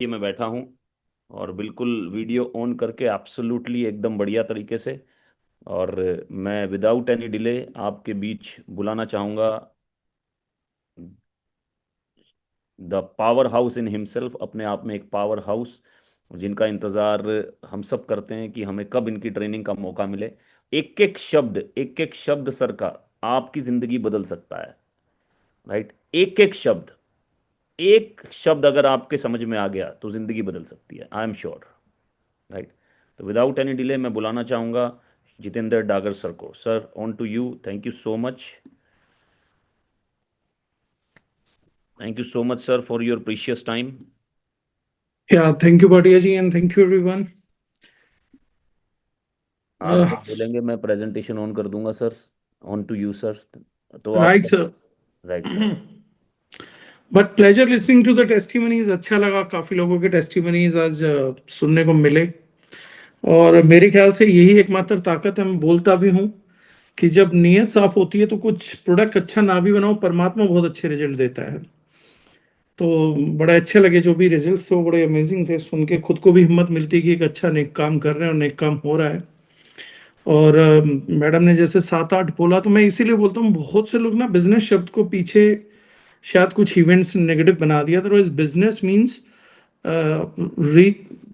ये मैं बैठा हूँ और बिल्कुल वीडियो ऑन करके एब्सोल्युटली एकदम बढ़िया तरीके से। और मैं विदाउट एनी डिले आपके बीच बुलाना चाहूँगा the power house in himself, अपने आप में एक पावर हाउस जिनका इंतज़ार हम सब करते हैं कि हमें कब इनकी ट्रेनिंग का मौका मिले। एक एक शब्द सर का आपकी ज़िंदगी बदल सकता है। राइट, एक शब्द अगर आपके समझ में आ गया तो ज़िंदगी बदल सकती है, आई एम श्योर। राइट। तो विदाउट एनी डिले मैं बुलाना चाहूँगा जितेंद्र डागर सर को। Sir, on to you. Thank you so much sir for your precious time. Yeah, thank you, Bhatia ji, and thank you, everyone. आप Uh, जब बोलेंगे मैं presentation on कर दूंगा sir. On to you sir. तो आप right, sir. sir. Right sir. But pleasure listening to the testimonies. अच्छा लगा, काफी लोगों के testimonies आज सुनने को मिले। और मेरे ख्याल से यही एकमात्र ताकत है, मैं बोलता भी हूँ कि जब नीयत साफ होती है तो कुछ प्रोडक्ट अच्छा ना भी बनाओ, परमात्मा बहुत अच्छे रिजल्ट देता है। तो बड़े अच्छे लगे जो भी रिजल्ट्स थे, वो बड़े अमेजिंग थे। सुन के खुद को भी हिम्मत मिलती है कि एक अच्छा नेक काम कर रहे हैं और नेक काम हो रहा है। और मैडम ने जैसे 7-8 बोला, तो मैं इसीलिए बोलता हूँ, बहुत से लोग ना बिजनेस शब्द को पीछे शायद कुछ इवेंट्स नेगेटिव बना दिया। Otherwise business means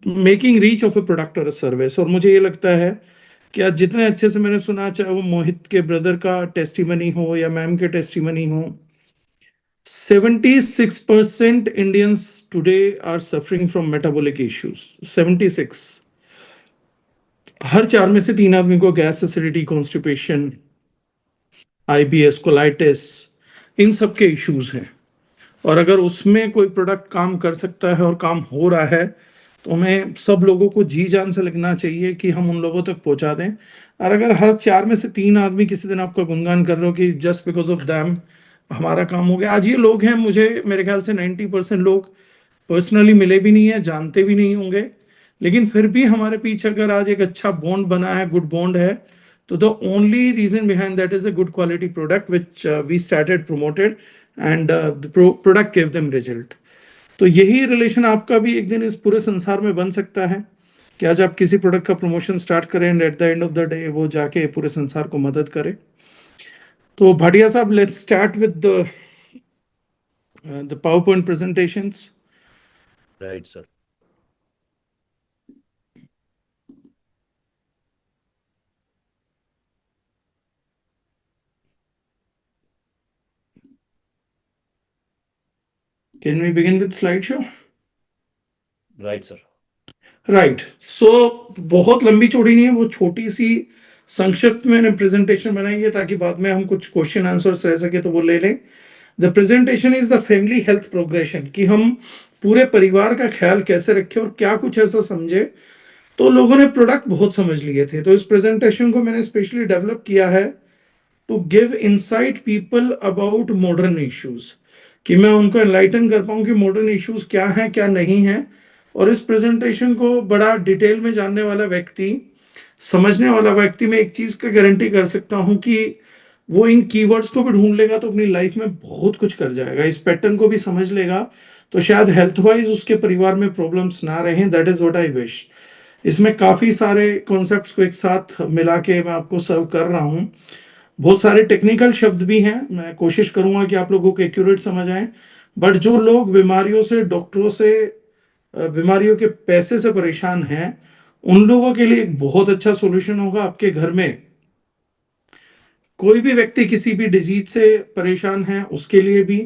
making reach of A product और सर्विस। और मुझे ये लगता है कि आज जितने अच्छे से मैंने सुना, चाहे वो मोहित के ब्रदर का टेस्टिमनी हो या मैम के टेस्टिमनी हो, 76% Indians today are suffering from metabolic issues. 76। हर 4 में से 3 आदमी को gas acidity, constipation, IBS, colitis, इन सब के इश्यूज हैं। और अगर उसमें कोई प्रोडक्ट काम कर सकता है और काम हो रहा है, तो हमें सब लोगों को जी जान से लगना चाहिए कि हम उन लोगों तक पहुंचा दें। और अगर हर 4 में से 3 आदमी किसी दिन आपका गुणगान कर रहे हो कि जस्ट बिकॉज ऑफ दैम हमारा काम हो गया। आज ये लोग हैं, मुझे मेरे ख्याल से 90% लोग पर्सनली मिले भी नहीं है, जानते भी नहीं होंगे, लेकिन फिर भी हमारे पीछे अगर आज एक अच्छा बॉन्ड बना है, गुड बॉन्ड है, तो the only reason behind that is a good quality product which we started promoted and the product give them result. तो यही रिलेशन आपका भी एक दिन इस पूरे संसार में बन सकता है कि आज आप किसी प्रोडक्ट का प्रमोशन स्टार्ट करें and at the end of the day वो जाके पूरे संसार को मदद करे। तो भाटिया साहब, let's start with the PowerPoint presentations. Right sir. Can we begin with slide show? Right sir. Right, so बहुत लंबी चौड़ी नहीं है, वो छोटी सी संक्षिप्त में मैंने प्रेजेंटेशन बनाई है ताकि बाद में हम कुछ क्वेश्चन आंसर्स रह सके तो वो ले लें। The presentation is the family health progression, कि हम पूरे परिवार का ख्याल कैसे रखें और क्या कुछ ऐसा समझे। तो लोगों ने प्रोडक्ट बहुत समझ लिए थे, तो इस प्रेजेंटेशन को मैंने स्पेशली डेवलप किया है to give insight people about modern issues, कि मैं उनको एनलाइटन कर पाऊं कि मॉडर्न इश्यूज क्या हैं क्या नहीं हैं। और इस प्रेजेंटेशन को बड़ा डिटेल में जानने वाला व्यक्ति, समझने वाला व्यक्ति, मैं एक चीज का गारंटी कर सकता हूं कि वो इन कीवर्ड्स को भी ढूंढ लेगा तो अपनी लाइफ में बहुत कुछ कर जाएगा। इस पैटर्न को भी समझ लेगा तो शायद हेल्थ वाइज उसके परिवार में प्रॉब्लम्स ना रहे। That is what I wish. इसमें काफी सारे कॉन्सेप्ट्स को एक साथ मिला के मैं आपको सर्व कर रहा हूं। बहुत सारे टेक्निकल शब्द भी हैं, मैं कोशिश करूंगा कि आप लोगों को एक्यूरेट समझ आए। बट जो लोग बीमारियों से, डॉक्टरों से, बीमारियों के पैसे से परेशान हैं, उन लोगों के लिए एक बहुत अच्छा सॉल्यूशन होगा। आपके घर में कोई भी व्यक्ति किसी भी डिजीज से परेशान है, उसके लिए भी,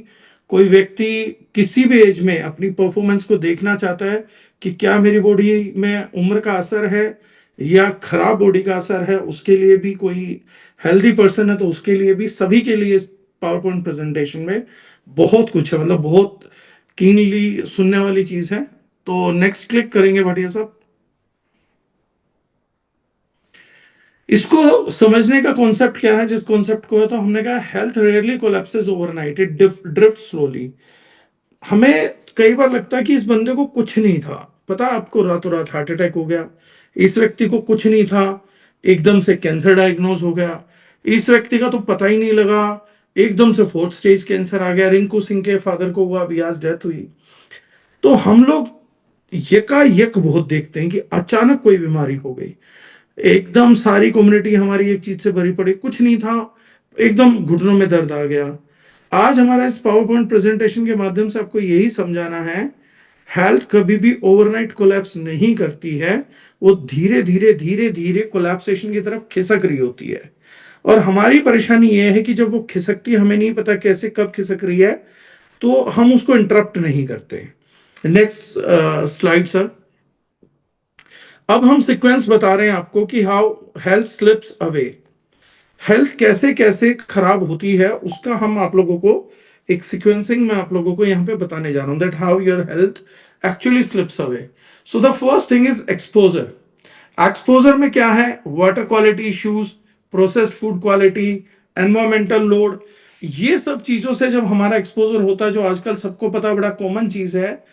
कोई व्यक्ति किसी भी एज में अपनी परफॉर्मेंस को देखना चाहता है कि क्या मेरी बॉडी में उम्र का असर है या खराब बॉडी का असर है, उसके लिए भी, कोई हेल्दी पर्सन है तो उसके लिए भी, सभी के लिए इस पावर पॉइंट प्रेजेंटेशन में बहुत कुछ है। मतलब बहुत कीनली सुनने वाली चीज है। तो नेक्स्ट क्लिक करेंगे भाटिया साहब। इसको समझने का कॉन्सेप्ट क्या है, जिस कॉन्सेप्ट को है, तो हमने कहा health rarely collapses overnight, it drift slowly. हमें कई बार लगता है कि इस बंदे को कुछ नहीं था, पता आपको, रातों रात हार्ट अटैक हो गया। इस व्यक्ति को कुछ नहीं था, एकदम से कैंसर डायग्नोज हो गया। इस व्यक्ति का तो पता ही नहीं लगा, एकदम से 4th स्टेज कैंसर आ गया। रिंकू सिंह के फादर को हुआ, अभी आज डेथ हुई। तो हम लोग यकायक बहुत देखते हैं कि अचानक कोई बीमारी हो गई, एकदम सारी कम्युनिटी हमारी एक चीज से भरी पड़ी, कुछ नहीं था, एकदम घुटनों में दर्द आ गया। आज हमारा इस पावर पॉइंट प्रेजेंटेशन के माध्यम से आपको यही समझाना है, हेल्थ कभी भी ओवरनाइट कोलैप्स नहीं करती है, वो धीरे धीरे धीरे धीरे कोलैप्सेशन की तरफ खिसक रही होती है। और हमारी परेशानी ये है कि जब वो खिसकती है, हमें नहीं पता कैसे कब खिसक रही है, तो हम उसको इंटरप्ट नहीं करते। Next slide sir. अब हम सीक्वेंस बता रहे हैं आपको कि how health slips away, health कैसे कैसे खराब होती है, उसका हम आप लोगों को एक सीक्वेंसिंग में आप लोगों को यहाँ पे बताने जा रहा हूं, that how your health actually slips away. So the first thing is exposure. Exposure में क्या है, water quality issues, processed food quality, environmental load, ये सब चीजों से जब हमारा एक्सपोजर होता है, जो आजकल सबको पता बड़ा कॉमन चीज है,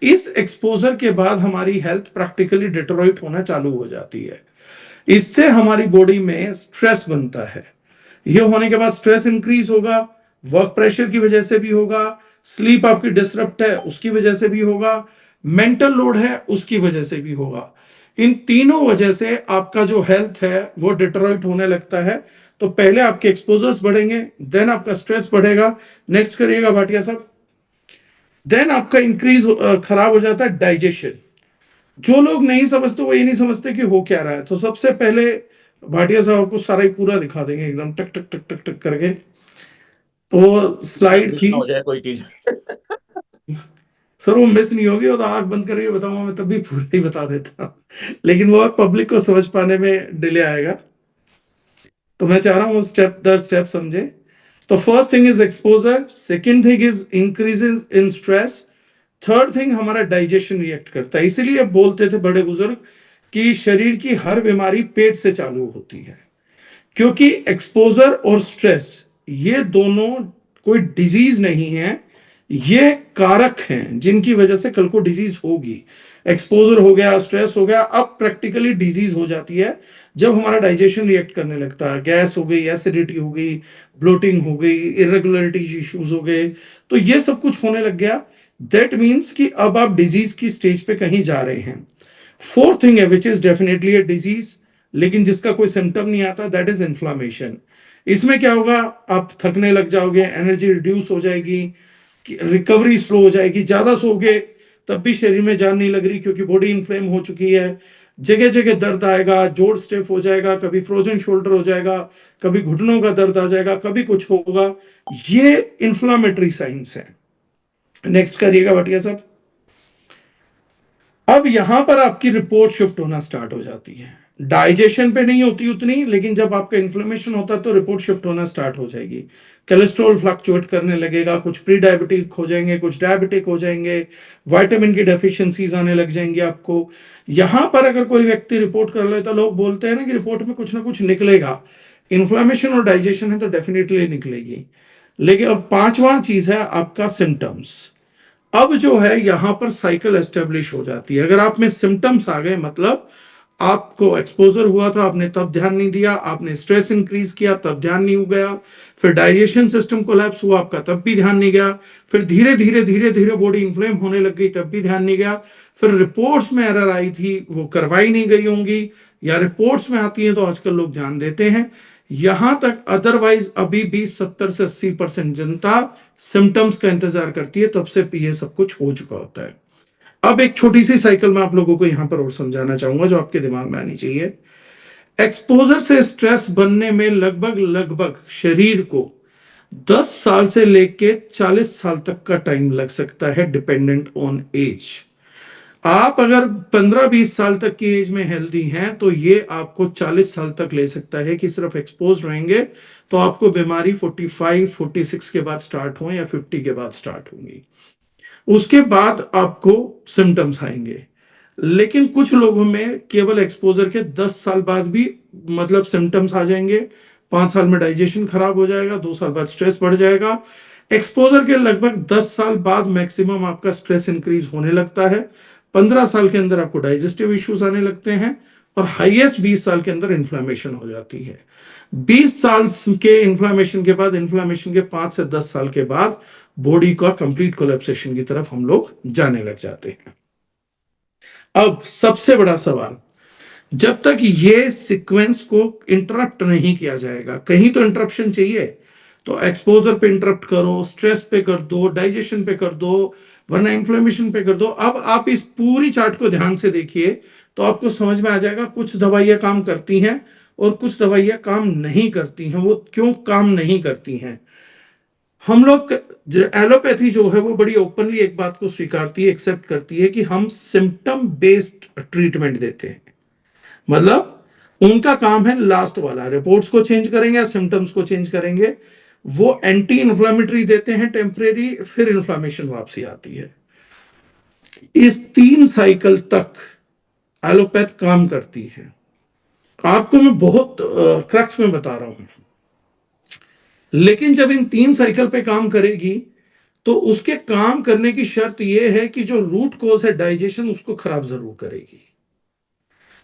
इस एक्सपोजर के बाद हमारी हेल्थ प्रैक्टिकली डिटोरेट होना चालू हो जाती है। इससे हमारी बॉडी में स्ट्रेस बनता है, ये होने के बाद स्ट्रेस इंक्रीज होगा, वर्क प्रेशर की वजह से भी होगा, स्लीप आपकी डिसरप्ट है उसकी वजह से भी होगा, मेंटल लोड है उसकी वजह से भी होगा। इन तीनों वजह से आपका जो हेल्थ है वो डिटोरेट होने लगता है। तो पहले आपके एक्सपोजर्स बढ़ेंगे, देन आपका स्ट्रेस बढ़ेगा। नेक्स्ट करिएगा भाटिया साहब। देन आपका इंक्रीज खराब हो जाता है डाइजेशन। जो लोग नहीं समझते वो ये नहीं समझते कि हो क्या रहा है। तो सबसे पहले भाटिया साहब को सारा ही पूरा दिखा देंगे एकदम टक टक टक टक टक करके। तो स्लाइड मिस थी ना हो जाए कोई चीज। सर, वो मिस नहीं होगी, वो तो आंख बंद करके बताऊंगा मैं तब भी पूरा ही बता देता, लेकिन वो पब्लिक को समझ पाने में डिले आएगा, तो मैं चाह रहा हूँ स्टेप दर स्टेप समझे। तो first thing is exposure, second thing is increase in stress, third thing हमारा डाइजेशन रिएक्ट करता है। इसीलिए बोलते थे बड़े बुजुर्ग कि शरीर की हर बीमारी पेट से चालू होती है, क्योंकि एक्सपोजर और स्ट्रेस ये दोनों कोई डिजीज नहीं है, ये कारक हैं जिनकी वजह से कल को डिजीज होगी। एक्सपोजर हो गया, स्ट्रेस हो गया, अब प्रैक्टिकली डिजीज हो जाती है जब हमारा डाइजेशन रिएक्ट करने लगता है। गैस हो गई, एसिडिटी हो गई, ब्लोटिंग हो गई, इरेगुलरिटी इश्यूज हो गए, तो ये सब कुछ होने लग गया। दैट मीन्स कि अब आप डिजीज की स्टेज पे कहीं जा रहे हैं। फोर्थ थिंग है which is definitely a disease, लेकिन जिसका कोई सिम्टम नहीं आता, दैट इज इन्फ्लामेशन। इसमें क्या होगा, आप थकने लग जाओगे, एनर्जी रिड्यूस हो जाएगी, रिकवरी स्लो हो जाएगी, ज्यादा सोओगे तब भी शरीर में जान नहीं लग रही, क्योंकि बॉडी इन्फ्लेम हो चुकी है, जगह जगह दर्द आएगा, जोड़ स्टिफ हो जाएगा, कभी फ्रोजन शोल्डर हो जाएगा, कभी घुटनों का दर्द आ जाएगा, कभी कुछ होगा। ये इन्फ्लामेटरी साइंस है। नेक्स्ट करिएगा भटिया साहब। अब यहां पर आपकी रिपोर्ट शिफ्ट होना स्टार्ट हो जाती है, डाइजेशन पे नहीं होती उतनी, लेकिन जब आपका इन्फ्लेमेशन होता है तो रिपोर्ट शिफ्ट होना स्टार्ट हो जाएगी। कोलेस्ट्रॉल फ्लक्चुएट करने लगेगा, कुछ प्री डायबिटिक हो जाएंगे, कुछ डायबिटिक हो जाएंगे, विटामिन की डेफिशिएंसीज आने लग जाएंगी आपको। यहां पर अगर कोई व्यक्ति रिपोर्ट कर ले तो लोग बोलते हैं ना कि रिपोर्ट में कुछ ना कुछ निकलेगा, इन्फ्लेमेशन और डाइजेशन है तो डेफिनेटली निकलेगी। लेकिन अब पांचवा चीज है आपका सिम्टम्स। अब जो है यहां पर साइकिल एस्टेब्लिश हो जाती है। अगर आप में सिम्टम्स आ गए, मतलब आपको एक्सपोजर हुआ था, आपने तब ध्यान नहीं दिया, आपने स्ट्रेस इंक्रीज किया तब ध्यान नहीं हो गया, फिर डाइजेशन सिस्टम कोलैप्स हुआ आपका तब भी ध्यान नहीं गया, फिर धीरे धीरे धीरे धीरे बॉडी इन्फ्लेम होने लग गई तब भी ध्यान नहीं गया, फिर रिपोर्ट्स में एरर आई थी वो करवाई नहीं गई होंगी, या रिपोर्ट्स में आती है तो आजकल लोग ध्यान देते हैं, यहां तक अदरवाइज अभी भी 70 से 80% जनता सिम्टम्स का इंतजार करती है, तब से ये सब कुछ हो चुका होता है। अब एक छोटी सी साइकिल मैं आप लोगों को यहां पर और समझाना चाहूंगा जो आपके दिमाग में आनी चाहिए। एक्सपोजर से स्ट्रेस बनने में लगभग लगभग शरीर को 10 साल से लेके 40 साल तक का टाइम लग सकता है, डिपेंडेंट ऑन एज। आप अगर 15-20 साल तक की एज में हेल्दी हैं तो ये आपको 40 साल तक ले सकता है कि सिर्फ एक्सपोज रहेंगे तो आपको बीमारी 45-46 के बाद स्टार्ट हो या 50 के बाद स्टार्ट होंगी, उसके बाद आपको सिम्टम्स आएंगे। लेकिन कुछ लोगों में केवल एक्सपोजर के 10 साल बाद भी मतलब सिम्टम्स आ जाएंगे, 5 साल में डाइजेशन खराब हो जाएगा, 2 साल बाद स्ट्रेस बढ़ जाएगा। एक्सपोजर के लगभग 10 साल बाद मैक्सिमम आपका स्ट्रेस इंक्रीज होने लगता है, 15 साल के अंदर आपको डाइजेस्टिव इश्यूज आने लगते हैं, और हाईएस्ट 20 साल के अंदर इन्फ्लेमेशन हो जाती है। 20 साल के इन्फ्लेमेशन के बाद, इन्फ्लेमेशन के 5 से 10 साल के बाद बॉडी का कंप्लीट कोलैप्सेशन की तरफ हम लोग जाने लग जाते हैं। अब सबसे बड़ा सवाल, जब तक ये सीक्वेंस को इंटरप्ट नहीं किया जाएगा, कहीं तो इंटरप्शन चाहिए, तो एक्सपोजर पे इंटरप्ट करो, स्ट्रेस पे कर दो, डाइजेशन पे कर दो, वरना इन्फ्लेमेशन पे कर दो। अब आप इस पूरी चार्ट को ध्यान से देखिए तो आपको समझ में आ जाएगा कुछ दवाइयां काम करती हैं और कुछ दवाइयां काम नहीं करती हैं। वो क्यों काम नहीं करती हैं? हम लोग एलोपैथी जो है वो बड़ी ओपनली एक बात को स्वीकारती है, एक्सेप्ट करती है कि हम सिम्टम बेस्ड ट्रीटमेंट देते हैं। मतलब उनका काम है लास्ट वाला, रिपोर्ट्स को चेंज करेंगे या सिम्टम्स को चेंज करेंगे। वो एंटी इन्फ्लामेटरी देते हैं टेम्परेरी, फिर इन्फ्लामेशन वापसी आती है। इस 3 साइकिल तक एलोपैथ काम करती है। आपको मैं बहुत क्रक्स में बता रहा हूं, लेकिन जब इन 3 साइकिल पे काम करेगी तो उसके काम करने की शर्त यह है कि जो रूट कॉज है डाइजेशन, उसको खराब जरूर करेगी।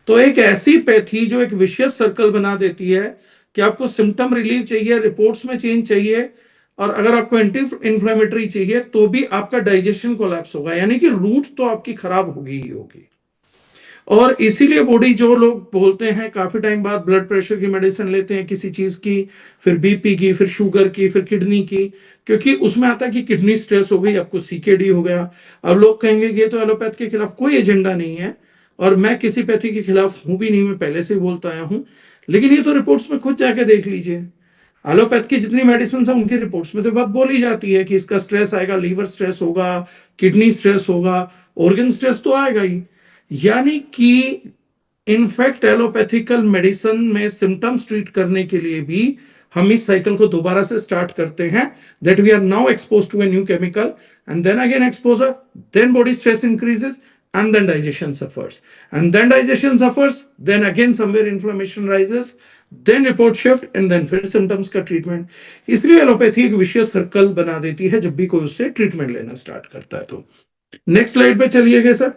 तो एक ऐसी पैथी जो एक विशियस सर्कल बना देती है कि आपको सिम्टम रिलीफ चाहिए, रिपोर्ट्स में चेंज चाहिए, और अगर आपको एंटी इंफ्लेमेटरी चाहिए तो भी आपका डाइजेशन कोलैप्स होगा, यानी कि रूट तो आपकी खराब होगी ही होगी। और इसीलिए बॉडी, जो लोग बोलते हैं काफी टाइम बाद ब्लड प्रेशर की मेडिसिन लेते हैं किसी चीज की, फिर बीपी की, फिर शुगर की, फिर किडनी की, क्योंकि उसमें आता है कि किडनी स्ट्रेस हो गई, आपको सीकेडी हो गया। अब लोग कहेंगे कि ये तो एलोपैथ के खिलाफ कोई एजेंडा नहीं है, और मैं किसी पैथी के खिलाफ हूं भी नहीं, मैं पहले से ही बोलता आया हूं। लेकिन ये तो रिपोर्ट्स में खुद जाके देख लीजिए, एलोपैथ की जितनी मेडिसिन है उनकी रिपोर्ट्स में तो बात बोली जाती है कि इसका स्ट्रेस आएगा, लीवर स्ट्रेस होगा, किडनी स्ट्रेस होगा, ऑर्गन स्ट्रेस तो आएगा ही। यानी कि इनफैक्ट एलोपैथिकल मेडिसिन में सिम्टम्स ट्रीट करने के लिए भी हम इस साइकिल को दोबारा से स्टार्ट करते हैं, that we are now expose to a new chemical, and then again exposure, then body stress increases, and then digestion suffers, and then digestion suffers, then again somewhere inflammation rises, then report shift, and then फिर symptoms का treatment. इसलिए allopathy एक विशेष circle बना देती है जब भी कोई उससे ट्रीटमेंट लेना स्टार्ट करता है। तो नेक्स्ट स्लाइड पे चलिएगा सर।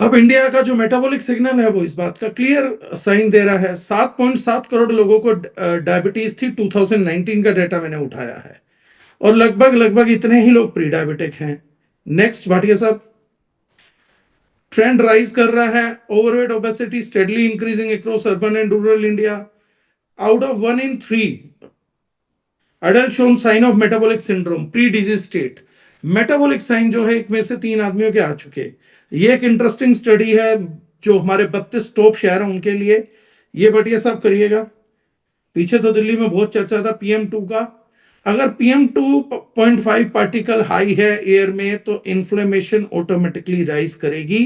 अब इंडिया का जो मेटाबॉलिक सिग्नल है वो इस बात का क्लियर साइन दे रहा है। 7.7 करोड़ लोगों को डायबिटीज थी, 2019 का डेटा मैंने उठाया है, और लगभग लगभग इतने ही लोग प्री डायबिटिक हैं। नेक्स्ट भाटिया साहब। ट्रेंड राइज कर रहा है, overweight obesity steadily increasing across urban and rural India. Out of 1 in 3 adults shown sign of metabolic syndrome pre disease state। Metabolic sign जो है 1 में से 3 आदमियों के आ चुके। ये एक इंटरेस्टिंग स्टडी है जो हमारे 32 टॉप शहर हैं उनके लिए। ये बढ़िया साहब करिएगा। पीछे तो दिल्ली में बहुत चर्चा था PM2 का। अगर PM2.5 पार्टिकल हाई है एयर में तो इन्फ्लेमेशन ऑटोमेटिकली राइज करेगी।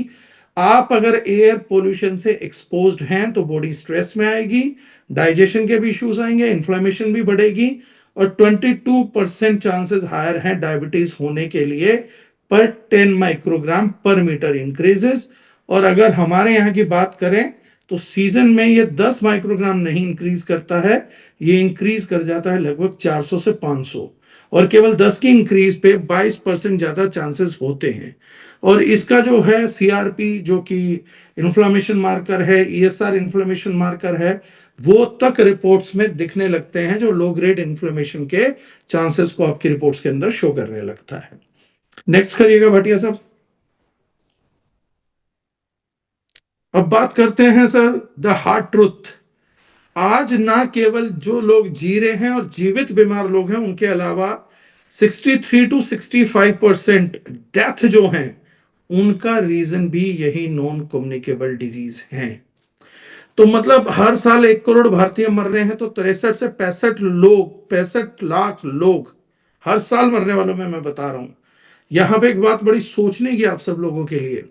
आप अगर एयर पोल्यूशन से एक्सपोज्ड हैं तो बॉडी स्ट्रेस में आएगी, डाइजेशन के भी इश्यूज आएंगे, इन्फ्लेमेशन भी बढ़ेगी, और 22% चांसेस हायर हैं डायबिटीज होने के लिए पर 10 माइक्रोग्राम पर मीटर इंक्रीजेस। और अगर हमारे यहाँ की बात करें तो सीजन में ये 10 माइक्रोग्राम नहीं इंक्रीज करता है, ये इंक्रीज कर जाता है लगभग 400 से 500, और केवल 10 की इंक्रीज पे 22% ज्यादा चांसेस होते हैं। और इसका जो है सीआरपी जो कि इन्फ्लेमेशन मार्कर है, ईएसआर इन्फ्लेमेशन मार्कर है, वो तक रिपोर्ट्स में दिखने लगते हैं, जो लो ग्रेड इन्फ्लेमेशन के चांसेस को आपकी रिपोर्ट्स के अंदर शो करने लगता है। नेक्स्ट करिएगा भाटिया साहब। अब बात करते हैं सर द हार्ड ट्रूथ। आज ना केवल जो लोग जी रहे हैं और जीवित बीमार लोग हैं, उनके अलावा 63 to 65% डेथ जो हैं उनका रीजन भी यही नॉन कम्युनिकेबल डिजीज है। तो मतलब हर साल 1 करोड़ भारतीय मर रहे हैं, तो 63 से 65 लाख लोग हर साल मरने वालों में मैं बता रहा हूं। यहां पे एक बात बड़ी सोचने की आप सब लोगों के लिए,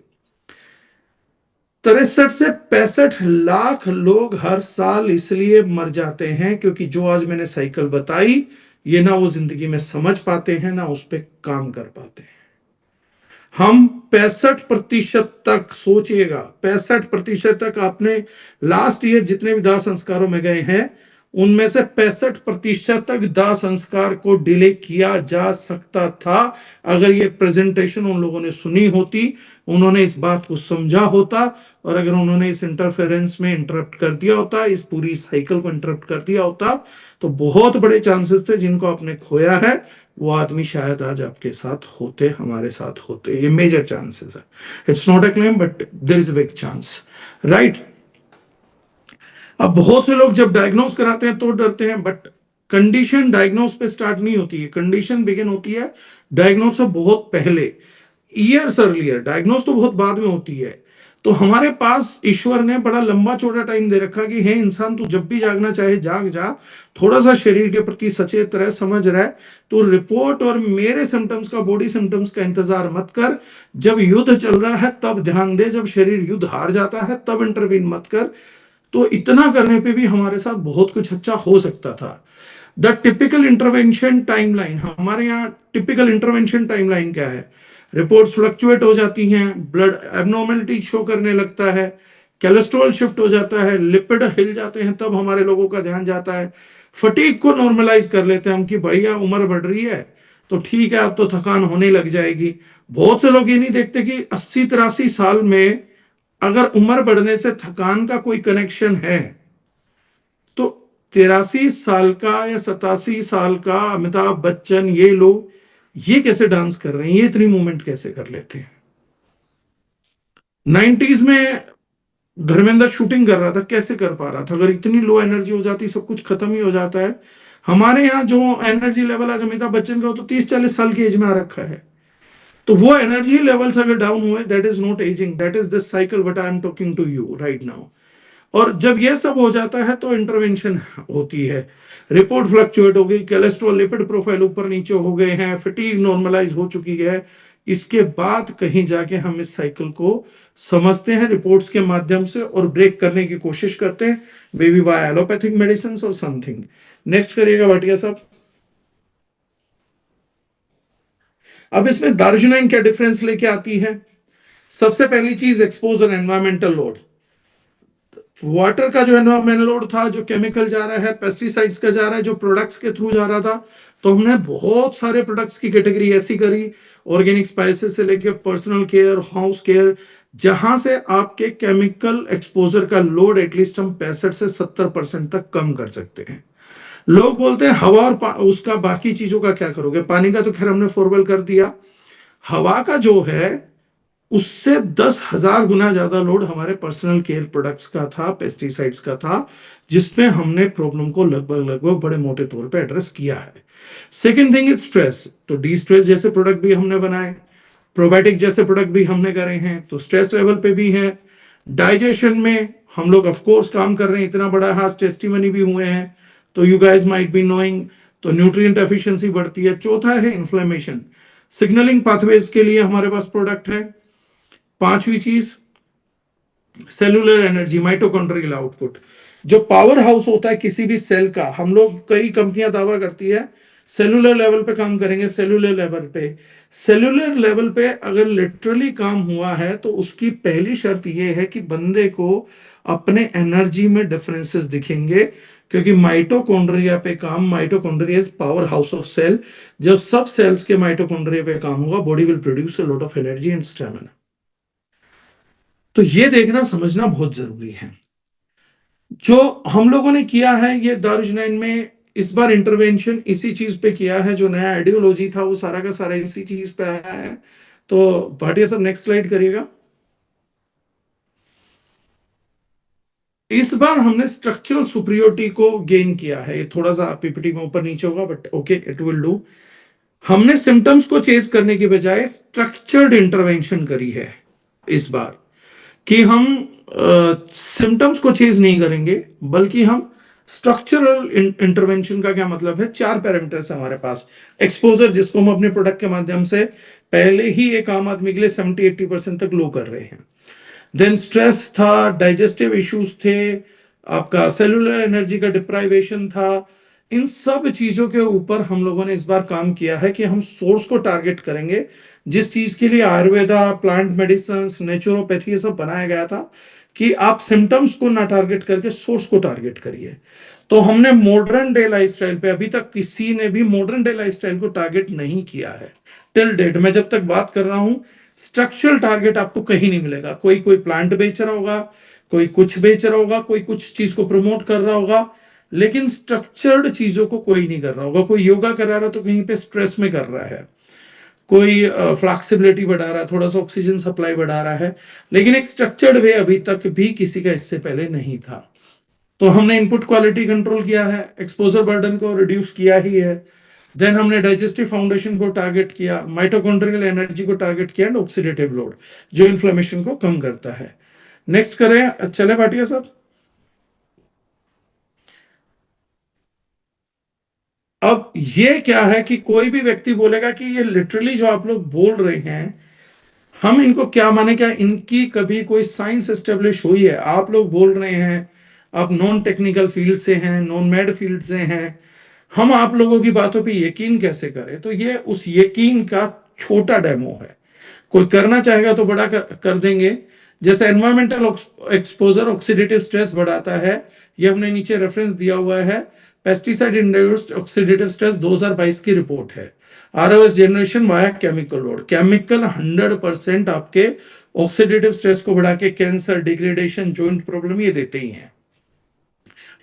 63 से 65 लाख लोग हर साल इसलिए मर जाते हैं क्योंकि जो आज मैंने साइकिल बताई, ये ना वो जिंदगी में समझ पाते हैं, ना उस पर काम कर पाते हैं। हम 65% तक, सोचिएगा 65% तक, आपने लास्ट ईयर जितने भी दाह संस्कारों में गए हैं उनमें से 65% तक दाह संस्कार को डिले किया जा सकता था अगर ये प्रेजेंटेशन उन लोगों ने सुनी होती, उन्होंने इस बात को समझा होता, और अगर उन्होंने इस इंटरफेरेंस में इंटरप्ट कर दिया होता, इस पूरी साइकिल को इंटरप्ट कर दिया होता, तो बहुत बड़े चांसेस थे जिनको आपने खोया है वो आदमी शायद आज आपके साथ होते, हमारे साथ होते। ये मेजर चांसेस है। It's not a claim but there is a big chance, right. अब बहुत से लोग जब डायग्नोस कराते हैं तो डरते हैं, बट कंडीशन डायग्नोस पे स्टार्ट नहीं होती है, कंडीशन बिगिन होती है डायग्नोस से बहुत पहले, ईयर्स अर्लियर। डायग्नोस तो बहुत बाद में होती है। तो हमारे पास ईश्वर ने बड़ा लंबा चौड़ा टाइम दे रखा कि हे इंसान, तू जब भी जागना चाहे जाग जा, थोड़ा सा शरीर के प्रति सचेत रह, समझ रहे, तो रिपोर्ट और मेरे सिम्टम्स का, बॉडी सिम्टम्स का इंतजार मत कर। जब युद्ध चल रहा है तब ध्यान दे, जब शरीर युद्ध हार जाता है तब इंटरवीन मत कर। तो इतना करने पे भी हमारे साथ बहुत कुछ अच्छा हो सकता था। द टिपिकल इंटरवेंशन टाइमलाइन, हमारे यहाँ टिपिकल इंटरवेंशन टाइमलाइन क्या है? रिपोर्ट्स फ्लक्चुएट हो जाती हैं, ब्लड एबनॉर्मेलिटी शो करने लगता है, कोलेस्ट्रॉल शिफ्ट हो जाता है, लिपिड हिल जाते हैं, तब हमारे लोगों का ध्यान जाता है। फटीग को नॉर्मलाइज कर लेते हैं हम कि भैया उम्र बढ़ रही है तो ठीक है, अब तो थकान होने लग जाएगी। बहुत से लोग ये नहीं देखते कि 80-83 साल में अगर उम्र बढ़ने से थकान का कोई कनेक्शन है, तो 83 साल का या 87 साल का अमिताभ बच्चन, ये लोग ये कैसे डांस कर रहे हैं, ये इतनी मूवमेंट कैसे कर लेते हैं? 90s में धर्मेंद्र शूटिंग कर रहा था, कैसे कर पा रहा था? अगर इतनी लो एनर्जी हो जाती, सब कुछ खत्म ही हो जाता है। हमारे यहाँ जो एनर्जी लेवल आज अमिताभ बच्चन का हो तो 30-40 साल की एज में आ रखा है। तो वो एनर्जी लेवल्स अगर डाउन हुए, that is not ageing, that is this cycle what I am talking to you right now. और जब ये सब हो जाता है तो इंटरवेंशन होती है। रिपोर्ट फ्लक्चुएट हो गई, कोलेस्ट्रॉल लिपिड प्रोफाइल ऊपर नीचे हो गए हैं, फटीग नॉर्मलाइज हो चुकी है, इसके बाद कहीं जाके हम इस साइकिल को समझते हैं रिपोर्ट्स के माध्यम से और ब्रेक करने की कोशिश करते हैं, maybe by allopathic medicine और समथिंग। नेक्स्ट करिएगा भाटिया साहब। अब इसमें दार्जिलिन क्या डिफरेंस लेके आती है? सबसे पहली चीज एक्सपोजर, एनवायरमेंटल लोड। वाटर का जो एनवायरमेंटल लोड था, जो केमिकल जा रहा है, पेस्टिसाइड्स का जा रहा है, जो प्रोडक्ट्स के थ्रू जा रहा था, तो हमने बहुत सारे प्रोडक्ट्स की कैटेगरी ऐसी करी, ऑर्गेनिक स्पाइसेस से लेकर पर्सनल केयर, हाउस केयर, जहां से आपके केमिकल एक्सपोजर का लोड एटलीस्ट हम 65 से 70% तक कम कर सकते हैं। लोग बोलते हैं हवा और उसका बाकी चीजों का क्या करोगे? पानी का तो खैर हमने फॉरवेल कर दिया। हवा का जो है उससे 10,000 गुना ज्यादा लोड हमारे पर्सनल केयर प्रोडक्ट्स का था, पेस्टिसाइड्स का था, जिसमें हमने प्रॉब्लम को लगभग बड़े मोटे तौर पे एड्रेस किया है। Second thing is stress. तो डी स्ट्रेस जैसे प्रोडक्ट भी हमने बनाए, प्रोबायोटिक जैसे प्रोडक्ट भी हमने करे हैं, तो स्ट्रेस लेवल पे भी है। डाइजेशन में हम लोग ऑफकोर्स काम कर रहे हैं, इतना बड़ा हाथ टेस्टिमनी भी हुए हैं, तो you guys might be knowing, तो न्यूट्रिएंट एफिशिएंसी बढ़ती है। चौथा है इन्फ्लेमेशन, सिग्नलिंग पाथवेज के लिए हमारे पास प्रोडक्ट है। पांचवी चीज सेलुलर एनर्जी, माइटोकॉन्ड्रियल आउटपुट, जो पावर हाउस होता है किसी भी सेल का। हम लोग, कई कंपनियां दावा करती है सेलुलर लेवल पे काम करेंगे, सेलुलर लेवल पे अगर लिटरली काम हुआ है तो उसकी पहली शर्त यह है कि बंदे को अपने एनर्जी में डिफरेंसेस दिखेंगे, क्योंकि माइटोकॉन्ड्रिया पे काम, mitochondria is power house of cell. जब सब सेल्स के माइटोकॉन्ड्रिया पे काम होगा, body will produce a lot of energy and stamina. तो ये देखना समझना बहुत जरूरी है। जो हम लोगों ने किया है ये दारुजनैन में, इस बार इंटरवेंशन इसी चीज पे किया है, जो नया आइडियोलॉजी था वो सारा का सारा इसी चीज पे आया है। तो भाटिया साहब नेक्स्ट स्लाइड करिएगा। इस बार हमने स्ट्रक्चरल सुपरियोरिटी को गेन किया है। ये थोड़ा सा पीपीटी में ऊपर नीचे होगा but okay, it will do. हमने सिम्टम्स को चेज करने की बजाय स्ट्रक्चर्ड इंटरवेंशन करी है इस बार, कि हम सिम्टम्स को चेज नहीं करेंगे बल्कि हम स्ट्रक्चरल इंटरवेंशन का क्या मतलब है? 4 पैरामीटर्स हमारे पास। एक्सपोजर, जिसको हम अपने प्रोडक्ट के माध्यम से पहले ही एक आम आदमी के लिए 70-80% तक लो कर रहे हैं। देन स्ट्रेस था, डाइजेस्टिव इश्यूज थे, आपका सेलुलर एनर्जी का डिप्राइवेशन था। इन सब चीजों के ऊपर हम लोगों ने इस बार काम किया है कि हम सोर्स को टारगेट करेंगे, जिस चीज के लिए आयुर्वेदा, प्लांट मेडिसिन, नेचुरोपैथी ये सब बनाया गया था, कि आप सिम्टम्स को ना टारगेट करके सोर्स को टारगेट करिए। तो हमने मॉडर्न डे लाइफस्टाइल पे, अभी तक किसी ने भी मॉडर्न डे लाइफस्टाइल को टारगेट नहीं किया है टिल डेट। मैं जब तक बात कर रहा हूं, स्ट्रक्चरल टारगेट आपको कहीं नहीं मिलेगा। कोई कोई प्लांट बेच रहा होगा, कोई कुछ बेच रहा होगा, कोई कुछ चीज को प्रमोट कर रहा होगा, लेकिन स्ट्रक्चर्ड चीजों को कोई नहीं कर रहा होगा। कोई योगा करा रहा तो कहीं पे स्ट्रेस में कर रहा है, कोई फ्लेक्सिबिलिटी बढ़ा रहा है, थोड़ा सा ऑक्सीजन सप्लाई बढ़ा रहा है, लेकिन एक स्ट्रक्चर्ड वे अभी तक भी किसी का इससे पहले नहीं था। तो हमने इनपुट क्वालिटी कंट्रोल किया है, एक्सपोजर बर्डन को रिड्यूस किया ही है, देन हमने डाइजेस्टिव फाउंडेशन को टारगेट किया, माइटोकॉन्ड्रियल एनर्जी को टारगेट किया, एंड ऑक्सीडेटिव लोड जो इन्फ्लेमेशन को कम करता है। नेक्स्ट करें, चले भाटिया साहब। अब ये क्या है कि कोई भी व्यक्ति बोलेगा कि ये लिटरली जो आप लोग बोल रहे हैं, हम इनको क्या माने, क्या इनकी कभी कोई साइंस एस्टेब्लिश हुई है? आप लोग बोल रहे हैं, आप नॉन टेक्निकल फील्ड से हैं, नॉन मेड फील्ड से हैं, हम आप लोगों की बातों पे यकीन कैसे करें? तो ये उस यकीन का छोटा डेमो है। कोई करना चाहेगा तो बड़ा कर देंगे। जैसे एनवायरमेंटल एक्सपोजर ऑक्सीडेटिव स्ट्रेस बढ़ाता है, ये हमने नीचे रेफरेंस दिया हुआ है, पेस्टिसाइड इंड्यूस्ड ऑक्सीडेटिव स्ट्रेस 2022 की रिपोर्ट है। ROS generation via chemical load, chemical 100% आपके ऑक्सीडेटिव स्ट्रेस को बढ़ा के कैंसर, डिग्रेडेशन, जॉइंट प्रॉब्लम ये देते ही हैं।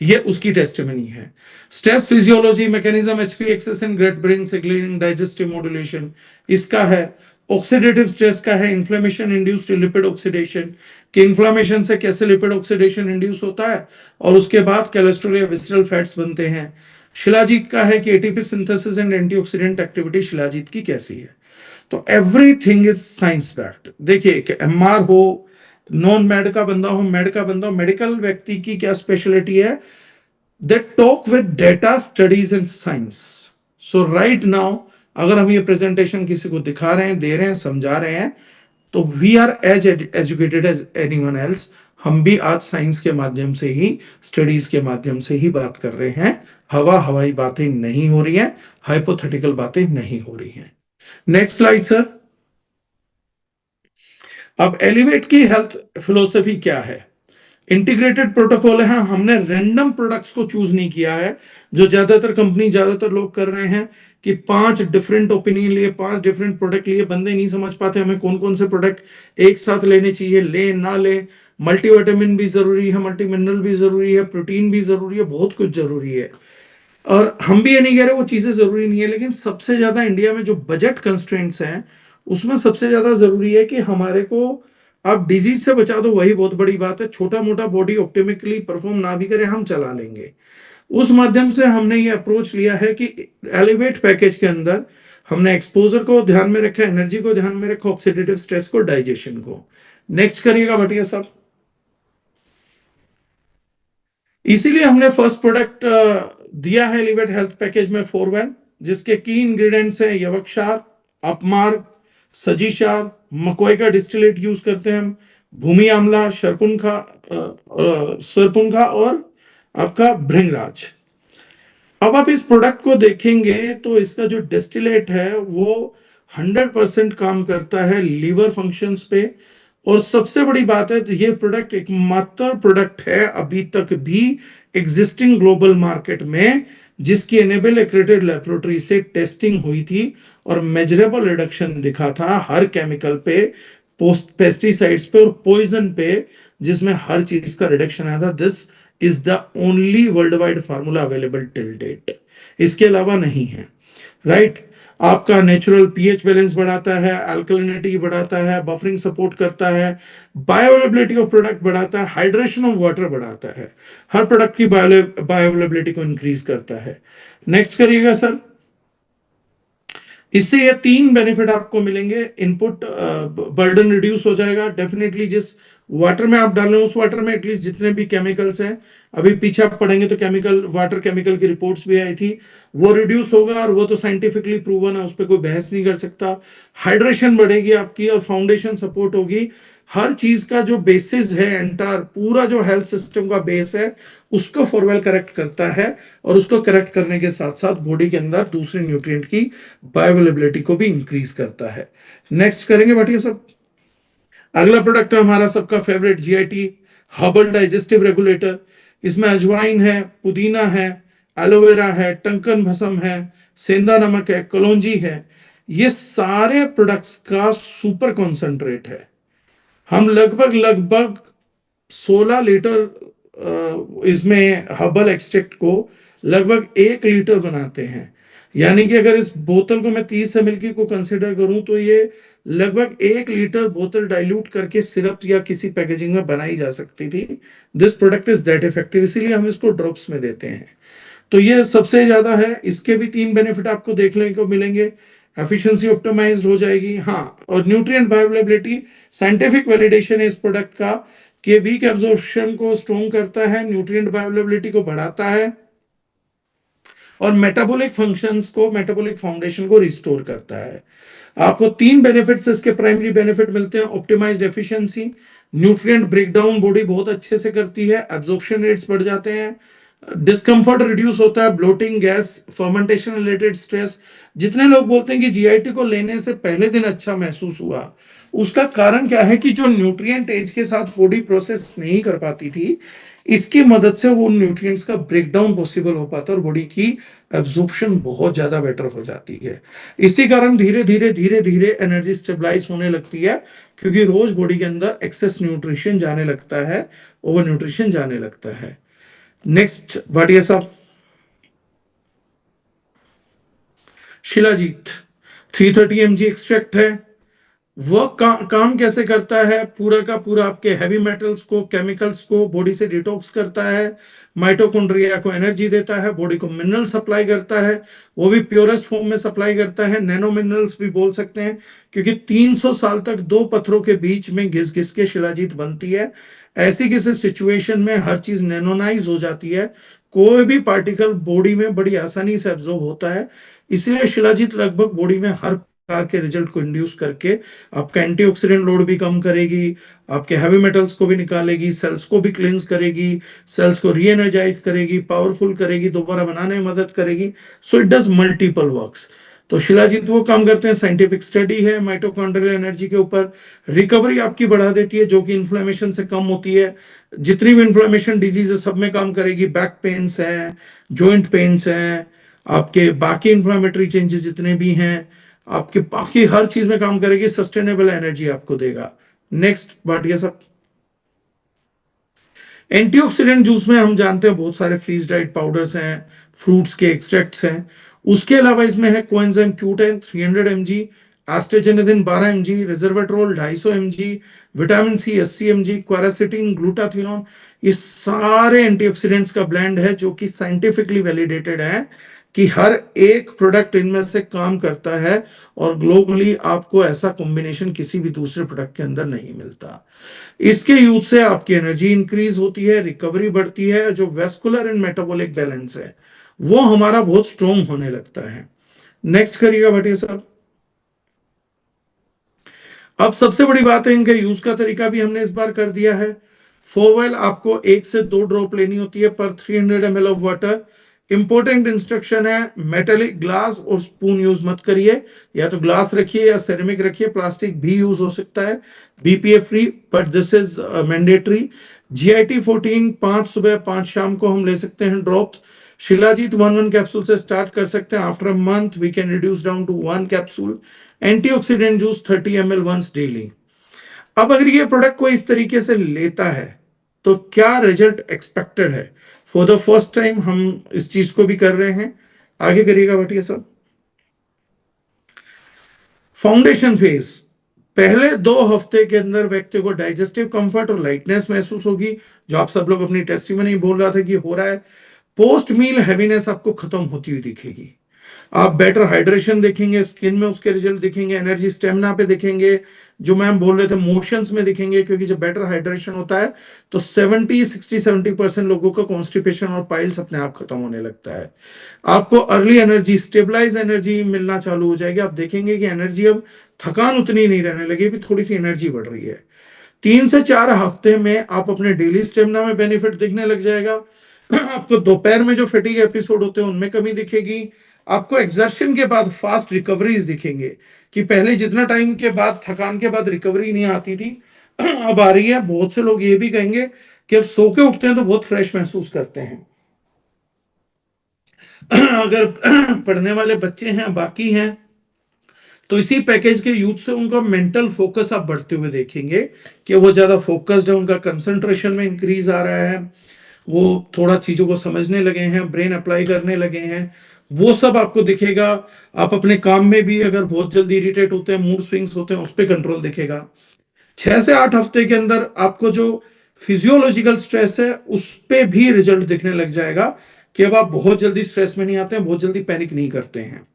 ये उसकी टेस्टिमनी है। Stress physiology mechanism, HP access in great brain signalling, digestive modulation इसका है। ऑक्सीडेटिव स्ट्रेस का है इन्फ्लेमेशन इंड्यूस्ड लिपिड ऑक्सीडेशन, कि इन्फ्लेमेशन से कैसे लिपिड ऑक्सीडेशन इंड्यूस होता है और उसके बाद कोलेस्ट्रॉल या विसरल फैट्स बनते हैं। शिलाजीत का है कि ATP synthesis and antioxidant activity shilajit की कैसी है। तो एवरीथिंग इज साइंस बैक्ड। देखिए कि एमआर हो, नॉन मेड का बंदा हो, मेड का बंदा हो, मेडिकल व्यक्ति की क्या स्पेशलिटी है? They talk with data, studies and science. So right now अगर हम ये प्रेजेंटेशन किसी को दिखा रहे हैं, दे रहे हैं, समझा रहे हैं, तो we are as educated as anyone else. हम भी आज साइंस के माध्यम से ही, स्टडीज के माध्यम से ही बात कर रहे हैं। हवाई बातें नहीं हो रही हैं, हाइपोथेटिकल बातें नहीं हो रही हैं। Next slide sir. अब एलिवेट की हेल्थ फिलोसफी क्या है? इंटीग्रेटेड प्रोटोकॉल है। हमने रैंडम प्रोडक्ट्स को चूज नहीं किया है, जो ज्यादातर कंपनी, ज्यादातर लोग कर रहे हैं कि 5 डिफरेंट ओपिनियन लिए, 5 डिफरेंट प्रोडक्ट लिए। बंदे नहीं समझ पाते हमें कौन कौन से प्रोडक्ट एक साथ लेने चाहिए, ले ना ले। मल्टीविटामिन भी जरूरी है, मल्टी मिनरल भी जरूरी है, प्रोटीन भी जरूरी है, बहुत कुछ जरूरी है। और हम भी ये नहीं कह रहे वो चीजें जरूरी नहीं है, लेकिन सबसे ज्यादा इंडिया में जो बजट कंस्ट्रेंट्स हैं, उसमें सबसे ज्यादा जरूरी है कि हमारे को, आप डिजीज से बचा दो, वही बहुत बड़ी बात है। छोटा मोटा बॉडी ऑप्टिमिकली परफॉर्म ना भी करे, हम चला लेंगे। उस माध्यम से हमने ये अप्रोच लिया है कि एलिवेट पैकेज के अंदर हमने एक्सपोजर को ध्यान में रखा, एनर्जी को ध्यान में रखा, ऑक्सीडेटिव स्ट्रेस को, डाइजेशन को। नेक्स्ट करिएगा भटिया साहब। इसीलिए हमने फर्स्ट प्रोडक्ट दिया है एलिवेट हेल्थ पैकेज में 4-1, जिसके की इंग्रेडिएंट्स है यवक्षार, अपमार्ग, सजीशार, मकोई का डिस्टिलेट यूज करते हैं हम, भूमि आंवला, सरपुंखा और आपका भृंगराज। अब आप इस प्रोडक्ट को देखेंगे तो इसका जो डिस्टिलेट है वो 100% काम करता है लीवर फंक्शंस पे। और सबसे बड़ी बात है, तो ये प्रोडक्ट एकमात्र प्रोडक्ट है अभी तक भी एग्जिस्टिंग ग्लोबल मार्केट में जिसकी एनेबल एक्रेडिटेड लेबोरेटरी से टेस्टिंग हुई थी और मेजरेबल रिडक्शन दिखा था हर केमिकल पे, पेस्टिसाइड्स पे और पॉइजन पे, जिसमें हर चीज का रिडक्शन आया था। This is the only worldwide formula available till date, इसके अलावा नहीं है। राइट? आपका नेचुरल पीएच बैलेंस बढ़ाता है, अल्कलिनिटी बढ़ाता है, बफरिंग सपोर्ट करता है, बायोअवेलेबिलिटी ऑफ प्रोडक्ट बढ़ाता है, हाइड्रेशन ऑफ वाटर बढ़ाता है, हर प्रोडक्ट की बायोअवेलेबिलिटी को इंक्रीज करता है। नेक्स्ट करिएगा सर। इससे ये 3 बेनिफिट आपको मिलेंगे। इनपुट बर्डन रिड्यूस हो जाएगा डेफिनेटली। जिस वाटर में आप डाल रहे हो उस वाटर में एटलीस्ट जितने भी केमिकल्स हैं, अभी पीछे आप पढ़ेंगे तो केमिकल, वाटर केमिकल की रिपोर्ट्स भी आई थी, वो रिड्यूस होगा और वो तो साइंटिफिकली प्रूवन है, उस पर कोई बहस नहीं कर सकता। हाइड्रेशन बढ़ेगी आपकी और फाउंडेशन सपोर्ट होगी। हर चीज का जो बेसिस है, एंटायर पूरा जो हेल्थ सिस्टम का बेस है, उसको फॉरवेल करेक्ट करता है और उसको करेक्ट करने के साथ साथ बॉडी के अंदर दूसरे न्यूट्रिएंट की बायोअवेलेबिलिटी को भी इंक्रीज करता है। नेक्स्ट करेंगे भाटिया सब। अगला प्रोडक्ट है हमारा सबका favourite GIT herbal digestive regulator, इसमें अजवाइन है, पुदीना है, एलोवेरा है, टंकन भस्म है, सेंधा नमक है, कलौंजी है। ये सारे प्रोडक्ट्स का सुपर कॉन्सेंट्रेट है। हम लगभग लगभग 16 लीटर इसमें हर्बल एक्सट्रैक्ट को लगभग 1 लीटर बनाते हैं। यानी कि अगर इस बोतल को मैं 30 ml की को कंसिडर करूं तो ये लगभग 1 लीटर बोतल डाइल्यूट करके सिरप या किसी पैकेजिंग में बनाई जा सकती थी। This product is that effective, इसीलिए हम इसको ड्रॉप्स में देते हैं। तो ये सबसे ज्यादा है। इसके भी 3 बेनिफिट आपको देखने को मिलेंगे। एफिशिएंसी ऑप्टिमाइज हो जाएगी, हाँ, और न्यूट्रिएंट बायोअवेलेबिलिटी, साइंटिफिक वैलिडेशन है इस प्रोडक्ट का कि वीक एब्जॉर्प्शन को स्ट्रॉन्ग करता है, न्यूट्रिएंट बायोअवेलेबिलिटी को बढ़ाता है और मेटाबॉलिक फंक्शंस को, मेटाबॉलिक फाउंडेशन को रिस्टोर करता है। आपको 3 बेनिफिट्स इसके प्राइमरी बेनिफिट मिलते हैं। Optimised efficiency, nutrient breakdown body बहुत अच्छे से करती है, एब्जॉर्प्शन रेट्स बढ़ जाते हैं, डिस्कम्फर्ट रिड्यूस होता है, bloating, gas, fermentation related stress. जितने लोग बोलते हैं कि जीआईटी को लेने से पहले दिन अच्छा महसूस हुआ, उसका कारण क्या है कि जो न्यूट्रिएंट एज के साथ बॉडी प्रोसेस नहीं कर पाती थी, इसकी मदद से वो न्यूट्रिएंट्स का ब्रेकडाउन पॉसिबल हो पाता है और बॉडी की एब्जॉर्प्शन बहुत ज्यादा बेटर हो जाती है। इसी कारण धीरे धीरे धीरे धीरे एनर्जी स्टेबलाइज होने लगती है, क्योंकि रोज बॉडी के अंदर एक्सेस न्यूट्रिशन जाने लगता है, ओवर न्यूट्रिशन जाने लगता है। नेक्स्ट भाटिया साहब, शिलाजीत 330 mg एक्सट्रैक्ट है। वह काम कैसे करता है? पूरा का पूरा आपके हैवी मेटल्स को, केमिकल्स को बॉडी से डिटॉक्स करता है, माइटोकॉन्ड्रिया को एनर्जी देता है, बॉडी को मिनरल सप्लाई करता है, वो भी प्योरेस्ट फॉर्म में सप्लाई करता है, नैनो मिनरल्स भी बोल सकते हैं, क्योंकि 300 साल तक दो पत्थरों के बीच में घिस घिस के शिलाजीत बनती है। ऐसी किसी सिचुएशन में हर चीज नैनोनाइज हो जाती है, कोई भी पार्टिकल बॉडी में बड़ी आसानी से एब्जॉर्ब होता है। इसलिए शिलाजीत लगभग बॉडी में हर प्रकार के रिजल्ट को इंड्यूस करके आपका एंटीऑक्सीडेंट लोड भी कम करेगी, आपके हैवी मेटल्स को भी निकालेगी, सेल्स को भी क्लींस करेगी, सेल्स को री एनर्जाइज करेगी, पावरफुल करेगी, दोबारा बनाने में मदद करेगी। So it does multiple works. तो शिलाजीत वो काम करते हैं, साइंटिफिक स्टडी है माइटोकॉन्ड्रियल एनर्जी के ऊपर, रिकवरी आपकी बढ़ा देती है जो कि इन्फ्लेमेशन से कम होती है। जितनी भी इन्फ्लेमेशन डिजीज है सब में काम करेगी, बैक पेन्स है, जॉइंट पेन्स हैं, आपके बाकी इन्फ्लेमेटरी चेंजेस जितने भी हैं, आपके बाकी हर चीज में काम करेगी, सस्टेनेबल एनर्जी आपको देगा। नेक्स्ट भाटिया साहब, एंटीऑक्सीडेंट जूस में हम जानते हैं बहुत सारे फ्रीज ड्राइड पाउडर्स हैं, फ्रूट्स के एक्सट्रैक्ट्स हैं। उसके अलावा इसमें है coenzyme Q10 300 mg, astaxanthin 12 mg, resveratrol 250 mg, vitamin C 80 mg, quercetin, glutathione. ये सारे एंटीऑक्सीडेंट्स का ब्लेंड है जो कि साइंटिफिकली वैलिडेटेड है कि हर एक प्रोडक्ट इनमें से काम करता है और ग्लोबली आपको ऐसा कॉम्बिनेशन किसी भी दूसरे प्रोडक्ट के अंदर नहीं मिलता। इसके यूज से आपकी एनर्जी इंक्रीज होती है, रिकवरी बढ़ती है, जो वेस्कुलर एंड मेटाबॉलिक बैलेंस है वो हमारा बहुत स्ट्रॉन्ग होने लगता है। नेक्स्ट करिएगा भाटिया साहब। अब सबसे बड़ी बात है, इनका यूज का तरीका भी हमने इस बार कर दिया है। फोवेल आपको 1 से 2 ड्रॉप लेनी होती है पर 300 ml of water. Important instruction है, मेटेलिक ग्लास और स्पून यूज मत करिए, या तो ग्लास रखिए या सेरेमिक रखिए, प्लास्टिक भी यूज हो सकता है, BPA free, but this is mandatory. GIT 14 5 सुबह 5 शाम को हम ले सकते हैं ड्रॉप्स। शिलाजीत 1 कैप्सूल से स्टार्ट कर सकते हैं, after a month we can reduce down to 1 capsule. Antioxidant juice 30 ml once daily. अब अगर ये प्रोडक्ट को इस तरीके से लेता है तो क्या रिजल्ट एक्सपेक्टेड है? फॉर द फर्स्ट टाइम हम इस चीज को भी कर रहे हैं। आगे करिएगा भाटिया साहब। फाउंडेशन फेज, पहले 2 हफ्ते के अंदर व्यक्ति को डाइजेस्टिव कंफर्ट और लाइटनेस महसूस होगी, जो आप सब लोग अपनी टेस्टिमनी बोल रहा था कि हो रहा है। पोस्ट मील हैवीनेस आपको खत्म होती हुई दिखेगी, आप बेटर हाइड्रेशन देखेंगे, स्किन में उसके रिजल्ट दिखेंगे, एनर्जी स्टेमिना पे दिखेंगे, जो मैम बोल रहे थे मोशंस में दिखेंगे, क्योंकि जब बेटर हाइड्रेशन होता है तो 70 60 70% लोगों का कॉन्स्टिपेशन और पाइल्स अपने आप खत्म होने लगता है। आपको अर्ली एनर्जी, स्टेबलाइज एनर्जी मिलना चालू हो जाएगी। आप देखेंगे कि एनर्जी अब थकान उतनी नहीं रहने लगेगी, थोड़ी सी एनर्जी बढ़ रही है। 3 से 4 हफ्ते में आप अपने डेली स्टेमिना में बेनिफिट दिखने लग जाएगा। आपको दोपहर में जो फटीग एपिसोड होते हैं उनमें कमी दिखेगी। आपको एक्सर्शन के बाद फास्ट रिकवरीज दिखेंगे, कि पहले जितना टाइम के बाद थकान के बाद रिकवरी नहीं आती थी अब आ रही है। बहुत से लोग ये भी कहेंगे कि अब सो के उठते हैं तो बहुत फ्रेश महसूस करते हैं। अगर पढ़ने वाले बच्चे हैं, बाकी हैं, तो इसी पैकेज के यूज से उनका मेंटल फोकस आप बढ़ते हुए देखेंगे कि वो ज्यादा फोकस्ड है, उनका कंसंट्रेशन में इंक्रीज आ रहा है, वो थोड़ा चीजों को समझने लगे हैं, ब्रेन अप्लाई करने लगे हैं, वो सब आपको दिखेगा। आप अपने काम में भी अगर बहुत जल्दी इरिटेट होते हैं, मूड स्विंग्स होते हैं, उस पर कंट्रोल दिखेगा। 6 से 8 हफ्ते के अंदर आपको जो फिजियोलॉजिकल स्ट्रेस है उस पे भी रिजल्ट दिखने लग जाएगा कि अब आप बहुत जल्दी स्ट्रेस में नहीं आते हैं, बहुत जल्दी पैनिक नहीं करते हैं।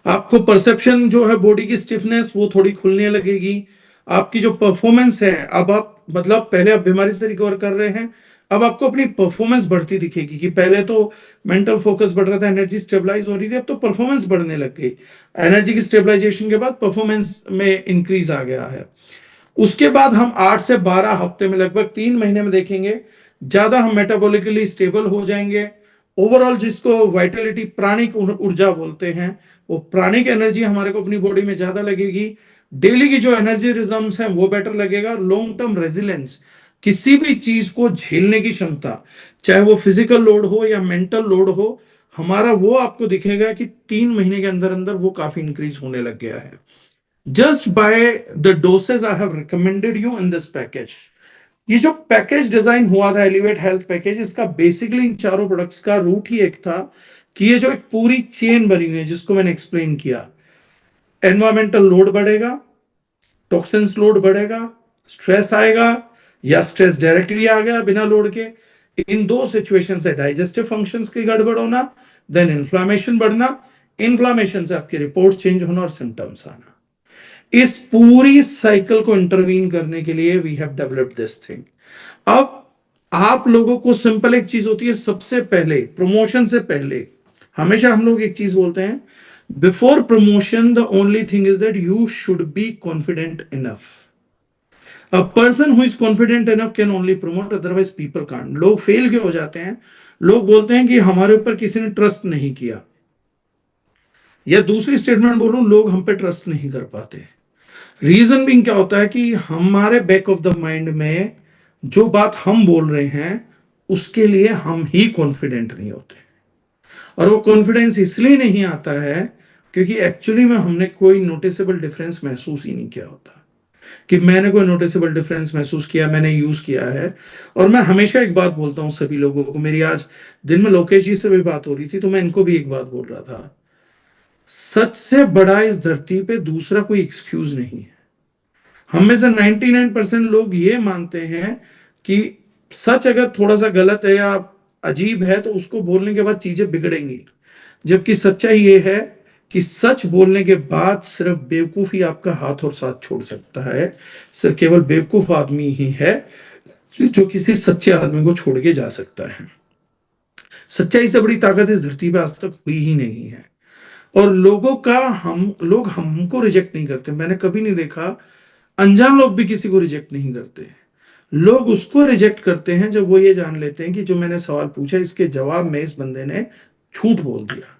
आपको परसेप्शन जो है बॉडी की स्टिफनेस वो थोड़ी खुलने लगेगी। आपकी जो परफॉर्मेंस है, अब आप मतलब पहले आप बीमारी से रिकवर कर रहे हैं, अब आपको अपनी परफॉर्मेंस बढ़ती दिखेगी कि पहले तो मेंटल फोकस बढ़ रहा था, एनर्जी स्टेबलाइज हो रही थी, अब तो परफॉर्मेंस बढ़ने लग गई। एनर्जी की स्टेबलाइजेशन के बाद परफॉर्मेंस में इंक्रीज आ गया है। उसके बाद हम 8 से 12 हफ्ते में, लगभग 3 महीने में देखेंगे ज्यादा हम मेटाबॉलिकली स्टेबल हो जाएंगे। ओवरऑल जिसको वाइटलिटी, प्राणिक ऊर्जा बोलते हैं, वो प्राणिक एनर्जी हमारे को अपनी बॉडी में ज्यादा लगेगी। डेली की जो एनर्जी रिजम्स है वो बेटर लगेगा। लॉन्ग टर्म रेजिलेंस, किसी भी चीज को झेलने की क्षमता, चाहे वो फिजिकल लोड हो या मेंटल लोड हो, हमारा वो आपको दिखेगा कि 3 महीने के अंदर अंदर वो काफी इंक्रीज होने लग गया है, just by the dosage I have recommended you in this package. ये जो पैकेज डिजाइन हुआ था एलिवेट हेल्थ पैकेज, इसका बेसिकली इन चारों प्रोडक्ट्स का रूट ही एक था कि ये जो एक पूरी चेन बनी हुई है जिसको मैंने एक्सप्लेन किया, एनवायरमेंटल लोड बढ़ेगा, टॉक्सिन्स लोड बढ़ेगा, स्ट्रेस आएगा, या स्ट्रेस डायरेक्टली आ गया बिना लोड के, इन दो सिचुएशन से डाइजेस्टिव फंक्शंस की गड़बड़ होना, देन इन्फ्लामेशन बढ़ना, इन्फ्लामेशन से आपकी रिपोर्ट चेंज होना और सिम्टम्स आना। इस पूरी साइकिल को इंटरवीन करने के लिए we have developed this thing. अब आप लोगों को सिंपल एक चीज होती है, सबसे पहले प्रमोशन से पहले हमेशा हम लोग एक चीज बोलते हैं, before promotion the only thing is that you should be confident enough. A person who is confident enough can only promote, otherwise people can't. लोग फेल क्यों हो जाते हैं? लोग बोलते हैं कि हमारे ऊपर किसी ने ट्रस्ट नहीं किया, या दूसरी स्टेटमेंट बोल रहा हूं, लोग हम पे ट्रस्ट नहीं कर पाते। रीजन भी क्या होता है कि हमारे बैक ऑफ द माइंड में जो बात हम बोल रहे हैं उसके लिए हम ही कॉन्फिडेंट नहीं होते, और वो कॉन्फिडेंस इसलिए नहीं आता है क्योंकि एक्चुअली में हमने कोई नोटिसेबल डिफरेंस महसूस ही नहीं किया होता, कि मैंने कोई नोटिसेबल डिफरेंस महसूस किया, मैंने यूज किया है। और मैं हमेशा एक बात बोलता हूं सभी लोगों को, मेरी आज दिन में लोकेश जी से भी बात हो रही थी तो मैं इनको भी एक बात बोल रहा था, सच से बड़ा इस धरती पे दूसरा कोई एक्सक्यूज नहीं है। हम में से 99% लोग ये मानते हैं कि सच अगर थोड़ा सा गलत है या अजीब है तो उसको बोलने के बाद चीजें बिगड़ेंगी, जबकि सच्चाई ये है कि सच बोलने के बाद सिर्फ बेवकूफी आपका हाथ और साथ छोड़ सकता है। सिर्फ केवल बेवकूफ आदमी ही है जो किसी सच्चे आदमी को छोड़ के जा सकता है। सच्चाई से बड़ी ताकत इस धरती पे आज तक हुई ही नहीं है। और लोगों का, लोग हमको रिजेक्ट नहीं करते, मैंने कभी नहीं देखा अनजान लोग भी किसी को रिजेक्ट नहीं करते। लोग उसको रिजेक्ट करते हैं जब वो ये जान लेते हैं कि जो मैंने सवाल पूछा इसके जवाब में इस बंदे ने झूठ बोल दिया।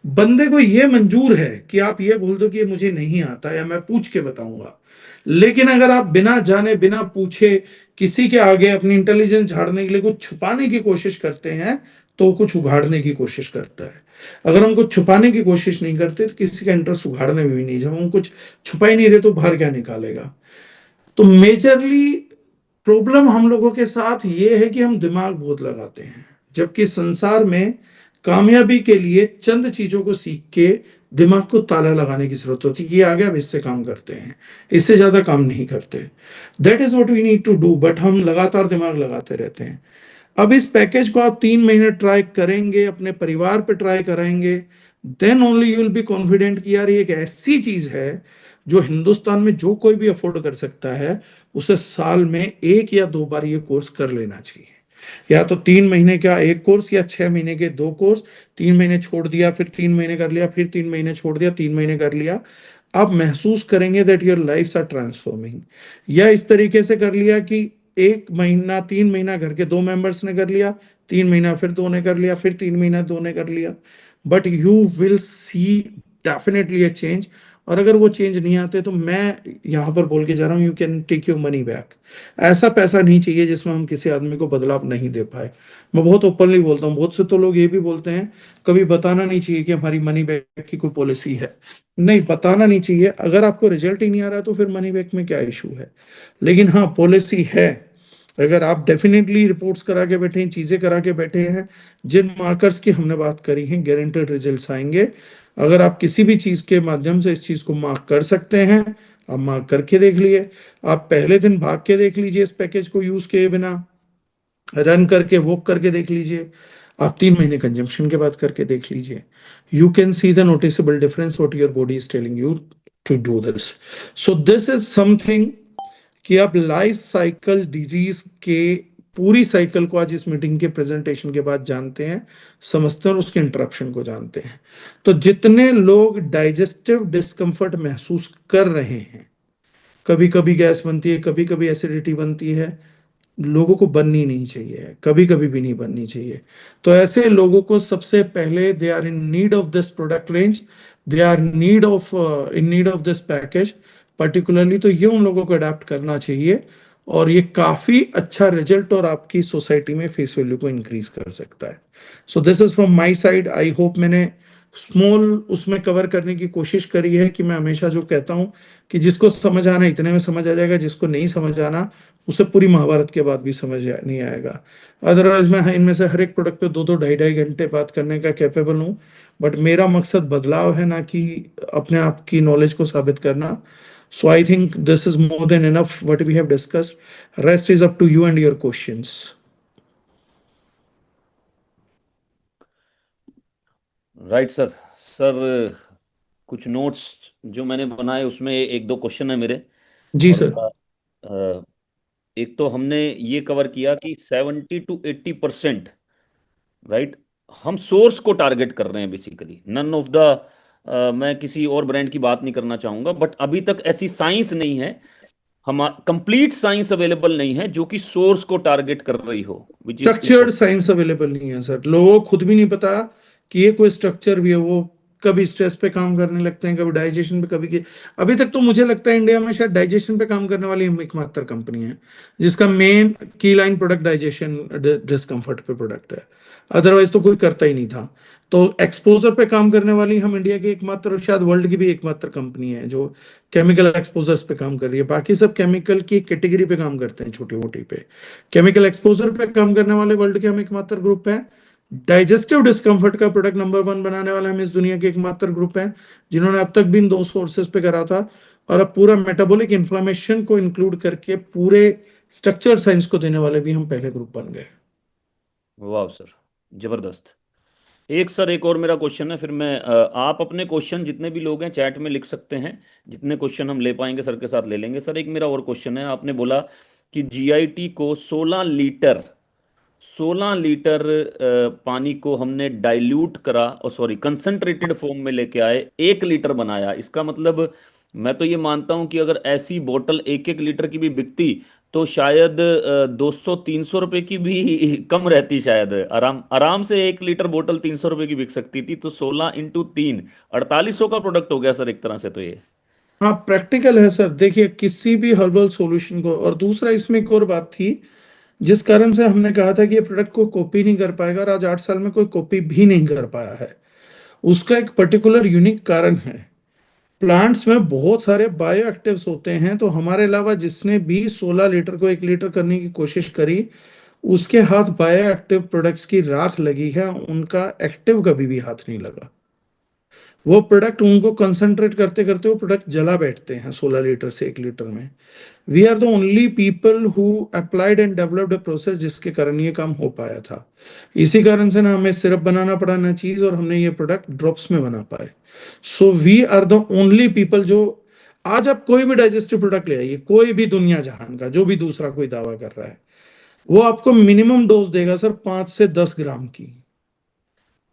बंदे को ये मंजूर है कि आप ये बोल दो कि ये मुझे नहीं आता या मैं पूछ के बताऊंगा, लेकिन अगर आप बिना जाने बिना पूछे किसी के आगे अपनी इंटेलिजेंस झाड़ने के लिए कुछ छुपाने की कोशिश करते हैं तो कुछ उगाड़ने की कोशिश करता है। अगर हम कुछ छुपाने की कोशिश नहीं करते तो किसी का इंटरेस्ट उगाड़ने में भी नहीं। जब हम कुछ छुपा ही नहीं रहे तो बाहर क्या निकालेगा? तो मेजरली प्रॉब्लम हम लोगों के साथ ये है कि हम दिमाग बहुत लगाते हैं, जबकि संसार में कामयाबी के लिए चंद चीजों को सीख के दिमाग को ताला लगाने की जरूरत होती है कि ये आ गया, अब इससे काम करते हैं, इससे ज्यादा काम नहीं करते। That is what we need to do, but हम लगातार दिमाग लगाते रहते हैं। अब इस पैकेज को आप 3 महीने ट्राई करेंगे, अपने परिवार पे ट्राई कराएंगे, then only you will be confident कि यार ये एक ऐसी चीज है जो हिंदुस्तान में जो कोई भी अफोर्ड कर सकता है, उसे साल में 1 या 2 बार ये कोर्स कर लेना चाहिए। या तो 3 महीने का एक कोर्स या 6 महीने के 2 कोर्स, 3 महीने छोड़ दिया, फिर 3 महीने कर लिया, फिर 3 महीने छोड़ दिया, 3 महीने कर लिया। आप महसूस करेंगे that your life are transforming. या इस तरीके से कर लिया कि 1 महीना, 3 महीना घर के 2 मेंबर्स ने कर लिया, 3 महीना फिर 2 ने कर लिया, फिर 3 महीना 2 ने कर लिया, but you will see definitely a change. और अगर वो चेंज नहीं आते तो मैं यहाँ पर बोल के जा रहा हूँ, you can take your money back. ऐसा पैसा नहीं चाहिए जिसमें हम किसी आदमी को बदलाव नहीं दे पाए। मैं बहुत ओपनली बोलता हूँ। बहुत से तो लोग ये भी बोलते हैं कभी बताना नहीं चाहिए कि हमारी मनी बैक की कोई पॉलिसी है। नहीं, बताना नहीं चाहिए। अगर आपको रिजल्ट ही नहीं आ रहा तो फिर मनी बैक में क्या इशू है। लेकिन हाँ, पॉलिसी है। अगर आप डेफिनेटली रिपोर्ट्स करा के बैठे हैं, चीजें करा के बैठे हैं, जिन मार्कर्स की हमने बात करी है, गारंटेड रिजल्ट्स आएंगे। अगर आप किसी भी चीज के माध्यम से इस चीज को मार्क कर सकते हैं, आप मार्क करके देख लिए। आप पहले दिन भाग के देख लीजिए इस पैकेज को यूज किए बिना, रन करके वॉक करके देख लीजिए। आप 3 महीने कंजम्पशन के बाद करके देख लीजिए। You can see the noticeable difference what your body is telling you to do this. So this is something कि आप लाइफ साइकिल डिजीज के पूरी साइकिल को आज इस मीटिंग के प्रेजेंटेशन के बाद जानते हैं, समझते हैं और उसके इंटरप्शन को जानते हैं। तो जितने लोग डाइजेस्टिव डिस्कम्फर्ट महसूस कर रहे हैं, कभी कभी गैस बनती है, कभी कभी एसिडिटी बनती है, लोगों को बननी नहीं चाहिए, कभी कभी भी नहीं बननी चाहिए। तो ऐसे लोगों को सबसे पहले they are in need of this product range, they are need of in need of this package particularly. तो ये उन लोगों को अडेप्ट करना चाहिए और ये काफी अच्छा रिजल्ट और आपकी सोसाइटी में फेस वैल्यू को इंक्रीज कर सकता है। सो this is from my side. I hope मैंने स्मॉल उसमें कवर करने की कोशिश करी है कि मैं हमेशा जो कहता हूं कि जिसको समझ आना इतने में समझ आ जाएगा, जिसको नहीं समझ आना उसे पूरी महाभारत के बाद भी नहीं आएगा। अदरवाइज मैं इनमें से हर एक प्रोडक्ट पे 2-2 ढाई-ढाई घंटे बात करने का कैपेबल हूँ। बट मेरा मकसद बदलाव है, ना कि अपने आप की नॉलेज को साबित करना। So I think this is more than enough what we have discussed. Rest is up to you and your questions. Right sir. Sir, कुछ नोट्स जो मैंने बनाए उसमें एक दो क्वेश्चन है मेरे। जी और सर। एक तो हमने ये कवर किया कि 70 to 80%, राइट, हम सोर्स को टारगेट कर रहे हैं बेसिकली। नन ऑफ द, मैं किसी और ब्रांड की बात नहीं करना चाहूंगा, बट अभी तक ऐसी साइंस नहीं है, हम कंप्लीट साइंस अवेलेबल नहीं है जो कि सोर्स को टारगेट कर रही हो, which is structured science available नहीं है सर। लोगों को खुद भी नहीं पता कि ये कोई स्ट्रक्चर भी है। वो कभी स्ट्रेस पे काम करने लगते हैं, कभी डाइजेशन पे, कभी के। अभी तक तो मुझे लगता है इंडिया में शायद डाइजेशन पे काम करने वाली हम एकमात्र कंपनी है जिसका मेन की लाइन प्रोडक्ट डाइजेशन डिस्कम्फर्ट पे प्रोडक्ट है। अदरवाइज तो कोई करता ही नहीं था। तो एक्सपोजर पे काम करने वाली हम इंडिया की एकमात्र और शायद वर्ल्ड की भी एकमात्र कंपनी है जो केमिकल एक्सपोजर्स पे काम कर रही है। बाकी सब केमिकल की कैटेगरी पे काम करते हैं, छोटी मोटी पे। केमिकल एक्सपोजर पे काम करने वाले वर्ल्ड के हम एकमात्र ग्रुप हैं। डाइजेस्टिव डिस्कम्फर्ट का प्रोडक्ट नंबर 1 बनाने वाले हम इस दुनिया के एकमात्र ग्रुप हैं जिन्होंने अब तक भी इन 2 सोर्सेस पे करा था। और अब पूरा मेटाबॉलिक इन्फ्लामेशन को इंक्लूड करके पूरे स्ट्रक्चर साइंस को देने वाले भी हम पहले ग्रुप बन गए। वाह सर, जबरदस्त। एक सर, एक और मेरा क्वेश्चन है, फिर मैं आप अपने क्वेश्चन जितने भी लोग हैं चैट में लिख सकते हैं, जितने क्वेश्चन हम ले पाएंगे सर के साथ ले लेंगे। सर, एक मेरा और क्वेश्चन है। आपने बोला कि जीआईटी को 16 लीटर पानी को हमने डाइल्यूट करा, और सॉरी कंसंट्रेटेड फॉर्म में लेके आए, 1 लीटर बनाया। इसका मतलब मैं तो ये मानता हूं कि अगर ऐसी बोतल 1-1 लीटर की भी बिकती तो शायद 200-300 रुपए की भी कम रहती, शायद आराम आराम से 1 लीटर बोतल 300 रुपए की बिक सकती थी। तो 16 × 3 4800 का प्रोडक्ट हो गया सर एक तरह से तो ये। हाँ, प्रैक्टिकल है सर। देखिए किसी भी हर्बल सॉल्यूशन को, और दूसरा इसमें एक और बात थी जिस कारण से हमने कहा था कि ये प्रोडक्ट को कॉपी नहीं कर पाएगा, और आज 8 साल में कोई कॉपी भी नहीं कर पाया है। उसका एक पर्टिकुलर यूनिक कारण है। प्लांट्स में बहुत सारे बायो एक्टिव्स होते हैं, तो हमारे अलावा जिसने भी 16 लीटर को 1 लीटर करने की कोशिश करी, उसके हाथ बायो एक्टिव प्रोडक्ट्स की राख लगी है, उनका एक्टिव कभी भी हाथ नहीं लगा। वो प्रोडक्ट उनको कंसंट्रेट करते करते वो प्रोडक्ट जला बैठते हैं 16 लीटर से 1 लीटर में। We are the only people who applied and developed a process जिसके कारण ये काम हो पाया था। इसी कारण से ना हमें सिरप बनाना पड़ा ना चीज, और हमने ये प्रोडक्ट ड्रॉप्स में बना पाए। So we are the only people जो, आज आप कोई भी डाइजेस्टिव प्रोडक्ट ले आइए, कोई भी दुनिया जहान का जो भी दूसरा कोई दावा कर रहा है, वो आपको मिनिमम डोज देगा सर 5 से 10 ग्राम की।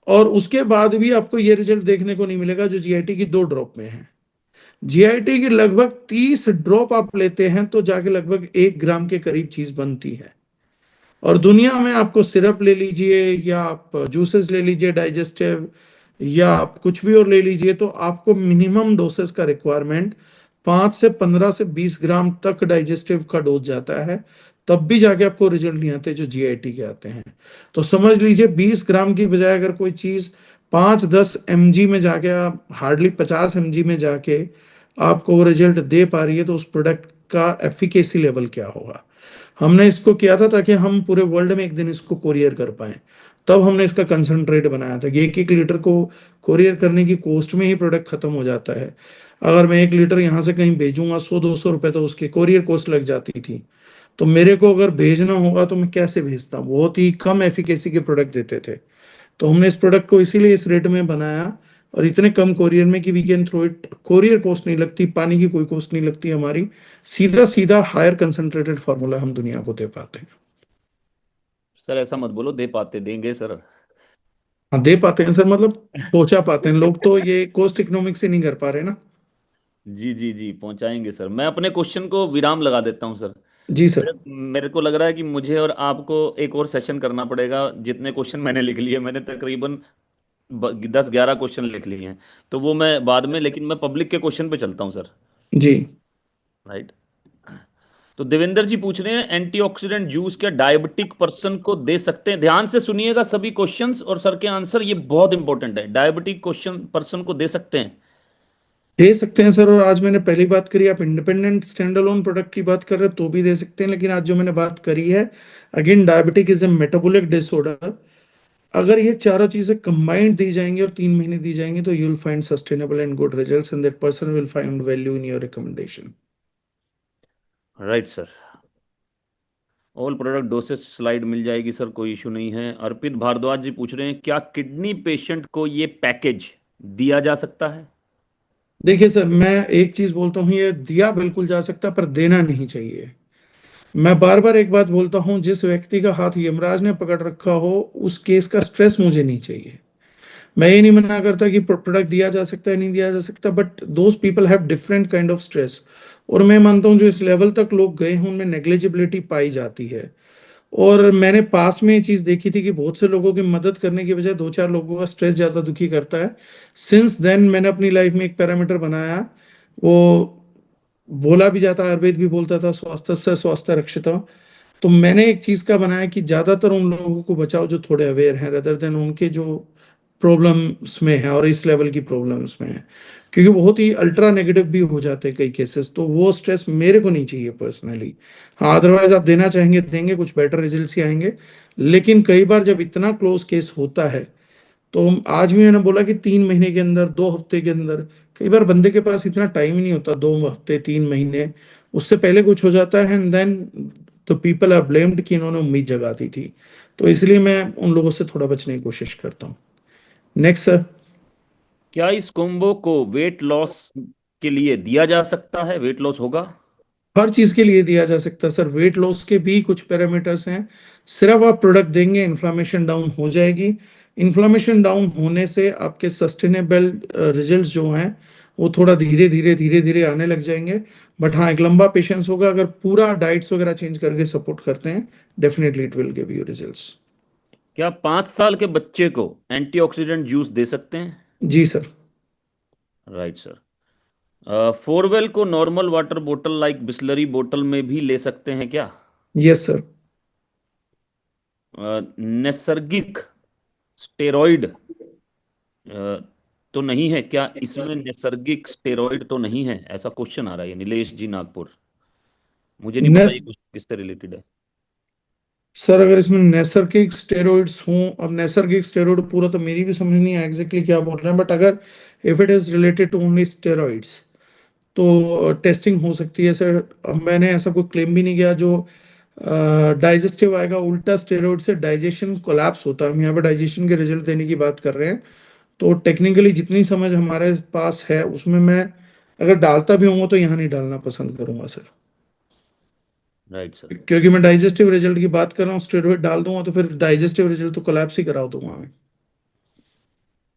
और उसके बाद भी आपको ये रिजल्ट देखने को नहीं मिलेगा जो जीआईटी की 2 ड्रॉप में है। जीआईटी की लगभग 30 ड्रॉप आप लेते हैं तो जाके लगभग 1 ग्राम के करीब चीज बनती है। और दुनिया में आपको सिरप ले लीजिए या आप जूसेस ले लीजिए डाइजेस्टिव, या आप कुछ भी और ले लीजिए, तो आपको मिनिमम डोसेस का रिक्वायरमेंट 5 से 20 ग्राम तक डाइजेस्टिव का डोज जाता है, तब भी जाके आपको रिजल्ट नहीं आते जो जीआईटी के आते हैं। तो समझ लीजिए 20 ग्राम की बजाय अगर कोई चीज 5-10 mg में जाके, आप हार्डली 50 mg में जाके आपको वो रिजल्ट दे पा रही है, तो उस प्रोडक्ट का एफिकेसी लेवल क्या होगा। हमने इसको किया था ताकि हम पूरे वर्ल्ड में एक दिन इसको कोरियर कर पाए, तब हमने इसका कंसंट्रेट बनाया था कि 1-1 लीटर को कोरियर करने की कॉस्ट में ही प्रोडक्ट खत्म हो जाता है। अगर मैं 1 लीटर यहाँ से कहीं भेजूंगा 100-200 रुपए तो उसकी कोरियर कॉस्ट लग जाती थी। तो मेरे को अगर भेजना होगा तो मैं कैसे भेजता, बहुत ही कम एफिकेसी के प्रोडक्ट देते थे। तो हमने इस प्रोडक्ट को इसीलिए इस रेट में बनाया, और इतने कम कोरियर में कि we can throw it, courier cost नहीं लगती, पानी की कोई कॉस्ट नहीं लगती हमारी, सीधा सीधा हायर कंसंट्रेटेड फार्मूला हम दुनिया को दे पाते हैं। सर ऐसा मत बोलो, दे पाते, देंगे सर। हाँ दे पाते हैं सर, मतलब पहुंचा पाते हैं, लोग तो ये कॉस्ट इकोनॉमिक से नहीं कर पा रहे ना। जी जी जी, पहुंचाएंगे सर। मैं अपने क्वेश्चन को विराम लगा देता हूँ सर। जी सर। मेरे मेरे को लग रहा है कि मुझे और आपको एक और सेशन करना पड़ेगा। जितने क्वेश्चन मैंने लिख लिए, मैंने तकरीबन 10-11 क्वेश्चन लिख लिए हैं। तो वो मैं बाद में, लेकिन मैं पब्लिक के क्वेश्चन पे चलता हूँ सर। जी राइट। तो देवेंद्र जी पूछ रहे हैं, एंटीऑक्सीडेंट जूस क्या डायबिटिक पर्सन को दे सकते हैं? ध्यान से सुनिएगा सभी क्वेश्चंस और सर के आंसर, ये बहुत इंपॉर्टेंट है। डायबिटिक क्वेश्चन पर्सन को दे सकते हैं? दे सकते हैं सर, और आज मैंने पहली बात करी, आप इंडिपेंडेंट स्टैंड अलोन प्रोडक्ट की बात कर रहे हैं तो भी दे सकते हैं, लेकिन आज जो मैंने बात करी है, again diabetic is a metabolic disorder, अगर ये चारों चीजें कंबाइंड दी जाएंगी और 3 महीने दी जाएंगी तो you will find sustainable and good results, and that person will find value in your recommendation. Right sir. All product doses slide मिल जाएगी सर, कोई इशू नहीं है। अर्पित भारद्वाज जी पूछ रहे हैं, क्या किडनी पेशेंट को ये पैकेज दिया जा सकता है? देखिए सर, मैं एक चीज बोलता हूँ, ये दिया बिल्कुल जा सकता है, पर देना नहीं चाहिए। मैं बार बार एक बात बोलता हूँ, जिस व्यक्ति का हाथ यमराज ने पकड़ रखा हो, उस केस का स्ट्रेस मुझे नहीं चाहिए। मैं ये नहीं मना करता कि प्रोडक्ट दिया जा सकता है, नहीं दिया जा सकता, but those people have different kind of stress. और मैं मानता हूँ जो इस लेवल तक लोग गए हैं उनमें नेग्लिजिबिलिटी पाई जाती है। और मैंने पास में ये चीज देखी थी कि बहुत से लोगों की मदद करने की बजाय 2-4 लोगों का स्ट्रेस ज्यादा दुखी करता है। सिंस देन मैंने अपनी लाइफ में एक पैरामीटर बनाया, वो बोला भी जाता है, आयुर्वेद भी बोलता था, स्वास्थ्य से स्वास्थ्य रक्षिता। तो मैंने एक चीज का बनाया कि ज्यादातर उन लोगों को बचाओ जो थोड़े अवेयर हैं, रदर देन उनके जो प्रॉब्लम्स में है और इस लेवल की प्रॉब्लम्स में है, क्योंकि बहुत ही अल्ट्रा नेगेटिव भी हो जाते हैं कई केसेस, तो वो स्ट्रेस मेरे को नहीं चाहिए पर्सनली। हाँ अदरवाइज आप देना चाहेंगे देंगे, कुछ बेटर रिजल्ट्स ही आएंगे। लेकिन कई बार जब इतना क्लोज केस होता है, तो आज भी मैंने बोला कि 3 महीने के अंदर, 2 हफ्ते के अंदर, कई बार बंदे के पास इतना टाइम ही नहीं होता, 2 हफ्ते 3 महीने, उससे पहले कुछ हो जाता है, एंड देन तो पीपल आर ब्लेम्ड कि इन्होंने उम्मीद जगा दी थी। तो इसलिए मैं उन लोगों से थोड़ा बचने की कोशिश करता हूँ। Next sir. क्या इस कॉम्बो को वेट लॉस के लिए दिया जा सकता है? वेट लॉस होगा? हर चीज के लिए दिया जा सकता है सर, वेट लॉस के भी कुछ पैरामीटर्स हैं। सिर्फ आप प्रोडक्ट देंगे, इन्फ्लामेशन डाउन हो जाएगी। इन्फ्लामेशन डाउन होने से आपके सस्टेनेबल रिजल्ट्स जो हैं वो थोड़ा धीरे धीरे आने लग जाएंगे। बट हाँ, एक लंबा पेशेंस होगा, अगर पूरा डाइट्स वगैरह चेंज करके सपोर्ट करते हैं, definitely it will give you results. क्या 5 साल के बच्चे को एंटीऑक्सीडेंट जूस दे सकते हैं? जी सर। Right sir. फोरवेल को नॉर्मल वाटर बोतल लाइक बिस्लरी बोतल में भी ले सकते हैं क्या? Yes sir. नैसर्गिक स्टेरॉइड तो नहीं है क्या इसमें? नैसर्गिक स्टेरॉइड तो नहीं है, ऐसा क्वेश्चन आ रहा है। नीलेश जी नागपुर। मुझे नहीं न पता ये किससे रिलेटेड है। सर अगर इसमें नैसर्गिक स्टेरॉइड्स हों, अब नैसर्गिक स्टेरॉइड पूरा तो मेरी भी समझ नहीं है एग्जैक्टली क्या बोल रहे हैं, बट अगर if it is related to only steroids तो टेस्टिंग हो सकती है सर। अब मैंने ऐसा कोई क्लेम भी नहीं किया। जो डाइजेस्टिव आएगा, उल्टा स्टेरॉइड से डाइजेशन कोलैप्स होता है, हम यहाँ पे डाइजेशन के रिजल्ट देने की बात कर रहे हैं। तो टेक्निकली जितनी समझ हमारे पास है उसमें, मैं अगर डालता भी हूँ तो यहाँ नहीं डालना पसंद करूंगा सर, राइट सर। क्योंकि मैं डाइजेस्टिव रिजल्ट की बात कर रहा हूँ, स्टेरॉइड डाल दूंगा तो फिर डाइजेस्टिव रिजल्ट तो कोलैप्स ही करा दूंगा मैं।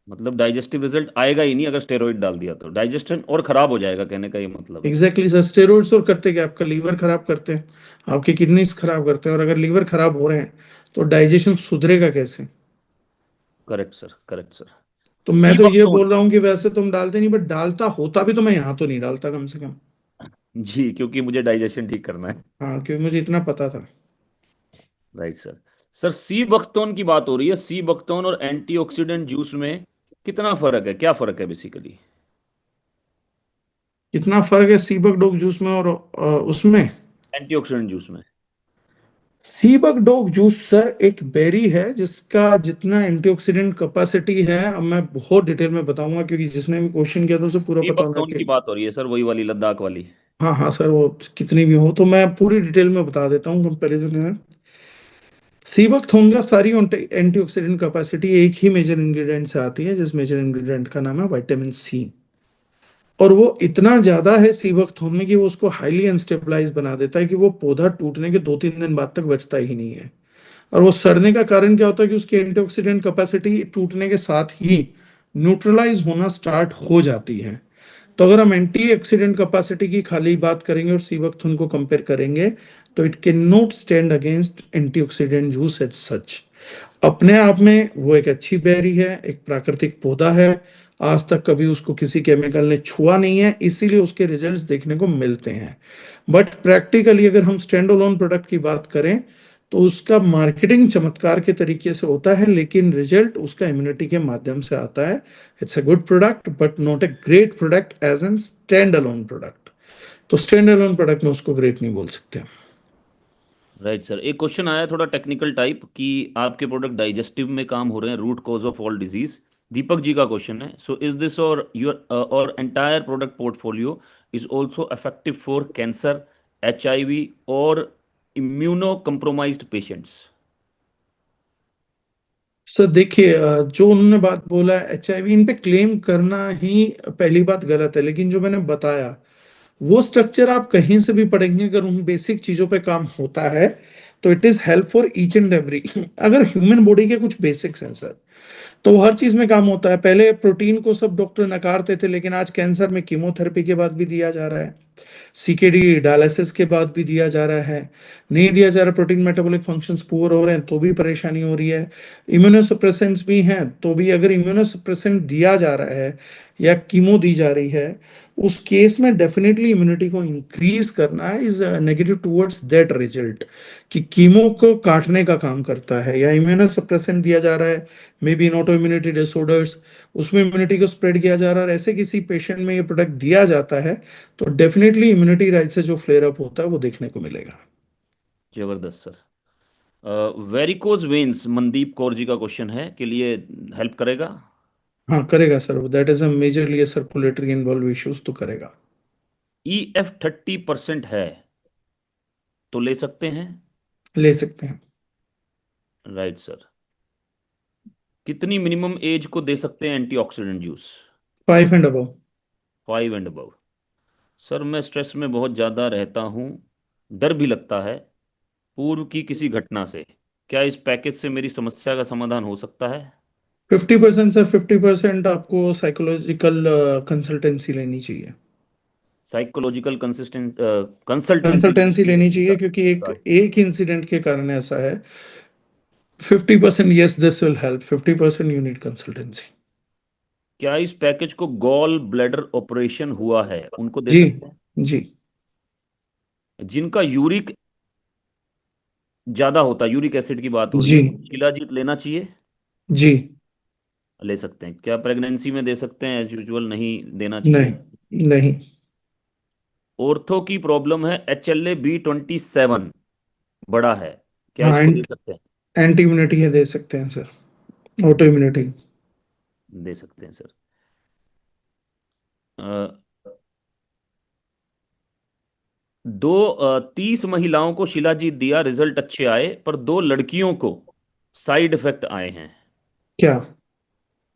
मतलब डाइजेस्टिव रिजल्ट आएगा ही नहीं अगर स्टेरॉइड डाल दिया तो, डाइजेशन और खराब हो जाएगा, कहने का ये मतलब है। एग्जैक्टली सर, स्टेरॉइड्स और करते क्या, आपका लीवर खराब करते हैं, आपकी किडनीज खराब करते हैं, और अगर लीवर खराब हो रहे हैं तो डाइजेशन सुधरेगा कैसे। Correct sir, correct sir. तो मैं सी तो ये बकथोन। बोल रहा हूँ कि वैसे तुम डालते नहीं, बट डालता होता भी तो मैं यहाँ तो नहीं डालता कम से कम। जी, क्योंकि मुझे डाइजेशन ठीक करना है। हाँ, क्योंकि मुझे इतना पता था। Right sir. सर, सी बकथोन की बात हो रही है, सी बकथोन और एंटीऑक्सीडेंट जूस में कितना फर्क है, क्या फर्क है बेसिकली? कितना फर्क है सीबक डोग जूस में और उसमें? एंटीऑक्सीडेंट जूस में। सीबक डोग जूस सर एक बेरी है जिसका जितना एंटीऑक्सीडेंट कैपेसिटी है, अब मैं बहुत डिटेल में बताऊंगा क्योंकि जिसने भी क्वेश्चन किया था उसे पूरा सी पता होना बकथोन की चाहिए। बात हो रही है सर, वही वाली लद्दाख वाली। हाँ हाँ सर, वो कितनी भी हो तो मैं पूरी डिटेल में बता देता हूँ कंपैरिजन में। सीबकथोन का सारी एंटीऑक्सीडेंट कैपेसिटी एक ही मेजर इंग्रेडिएंट से आती है, जिस मेजर इंग्रेडिएंट का नाम है विटामिन सी। और वो इतना ज्यादा है सीबकथोन में कि वो उसको हाईली अनस्टेबलाइज बना देता है कि वो पौधा टूटने के 2-3 दिन बाद तक बचता ही नहीं है। और वो सड़ने का कारण क्या होता है कि उसकी एंटीऑक्सीडेंट कैपेसिटी टूटने के साथ ही न्यूट्रलाइज होना स्टार्ट हो जाती है। तो अगर हम एंटीऑक्सीडेंट कैपेसिटी की खाली बात करेंगे और सीबकथुन को कंपेयर करेंगे, तो it can not stand against antioxidant juice as such. अपने आप में वो एक अच्छी बेरी है, एक प्राकृतिक पौधा है। आज तक कभी उसको किसी केमिकल ने छुआ नहीं है, इसीलिए उसके रिजल्ट्स देखने को मिलते हैं। बट प्रैक्टिकली अगर हम स्टैंड अलोन प्रोडक्ट की बात करें, तो उसका मार्केटिंग चमत्कार के तरीके से होता है, लेकिन रिजल्ट उसका इम्यूनिटी के माध्यम से आता है। It's a good product but not a great product as an stand alone product. तो स्टैंड अलोन प्रोडक्ट में उसको ग्रेट नहीं बोल सकते। राइट सर, एक क्वेश्चन आया थोड़ा टेक्निकल टाइप कि आपके प्रोडक्ट डाइजेस्टिव में काम हो रहे हैं, root cause of all disease. Deepak ji का क्वेश्चन है, so is this or your or entire product portfolio is also effective for cancer, HIV or immuno compromised patients? Sir देखिए, जो उन्होंने बात बोला है HIV, इन पे क्लेम करना ही पहली बात गलत है, लेकिन जो मैंने बताया वो स्ट्रक्चर आप कहीं से भी पढ़ेंगे, अगर उन बेसिक चीजों पे काम होता है तो it is help for each and every. अगर ह्यूमन बॉडी के कुछ बेसिक्स हैं सर, तो वो हर चीज में काम होता है। पहले प्रोटीन को सब डॉक्टर नकारते थे, लेकिन आज कैंसर में कीमोथेरेपी के बाद भी दिया जा रहा है, CKD डायलिसिस के बाद भी दिया जा रहा है। नहीं दिया जा रहा, प्रोटीन मेटाबॉलिक फंक्शंस पुअर हो रहे हैं तो भी परेशानी हो रही है। इम्यूनोसप्रेसेंट्स भी हैं तो भी, अगर इम्यूनोसप्रेसेंट दिया जा रहा है या कीमो दी जा रही है, उस केस में डेफिनेटली इम्यूनिटी को इंक्रीज करना is negative towards that result. कि कीमो को काटने का काम करता है या इम्यूनोसप्रेसेंट दिया जा रहा है, may be in auto immunity disorders, उसमें इम्यूनिटी को स्प्रेड किया जा रहा है, और ऐसे किसी पेशेंट में ये प्रोडक्ट दिया जाता है, तो डेफिनेटली इम्यूनिटी राइट से जो फ्लेयर अप होता है वो देखने को मिलेगा। जबरदस्त sir. Varicose veins, Mandeep Kaur ji का क्वेश्चन है, के लिए हेल्प करेगा? हाँ करेगा sir, that is a majorly circulatory involve issues, तो करेगा। EF 30% है तो ले सकते हैं? ले सकते हैं। Right sir. कितनी मिनिमम एज को दे सकते हैं antioxidant juice? 5 and above. 5 and above. Sir, मैं स्ट्रेस में बहुत ज़्यादा रहता हूँ, डर भी लगता है पूर्व की किसी घटना से। क्या इस पैकेज से मेरी समस्या का समाधान हो सकता है? 50% सर, 50% आपको साइकोलॉजिकल कंसल्टेंसी लेनी चाहिए। साइकोलॉजिकल कंसिस्टेंस कंसल्टेंसी लेनी कंसल्टेंसी चाहिए लेनी चाहिए क्योंकि एक इसका? एक इंसिडेंट के कारण ऐसा है। 50% yes this will help, 50% you need consultancy. क्या इस पैकेज को गॉल ब्लैडर ऑपरेशन हुआ है उनको दे जी। सकते हैं? जी। जिनका यूरिक ज्यादा होता है, यूरिक एसिड की बात हो रही जी। है, शिलाजीत लेना चाहिए? जी। ले सकते हैं। क्या प्रेगनेंसी में दे सकते हैं? एज यूजुअल नहीं देना चाहिए। नहीं। नहीं। ऑर्थो की प्रॉब्लम है, HLA-B27 बड़ा है, क्या हाँ, इसको दे सकते हैं? एंटी इम्यूनिटी है, दे सकते हैं सर, ऑटो इम्यूनिटी। दे सकते हैं सर। 30 महिलाओं को शिलाजीत दिया, रिजल्ट अच्छे आए, पर 2 लड़कियों को साइड इफेक्ट आए हैं। क्या?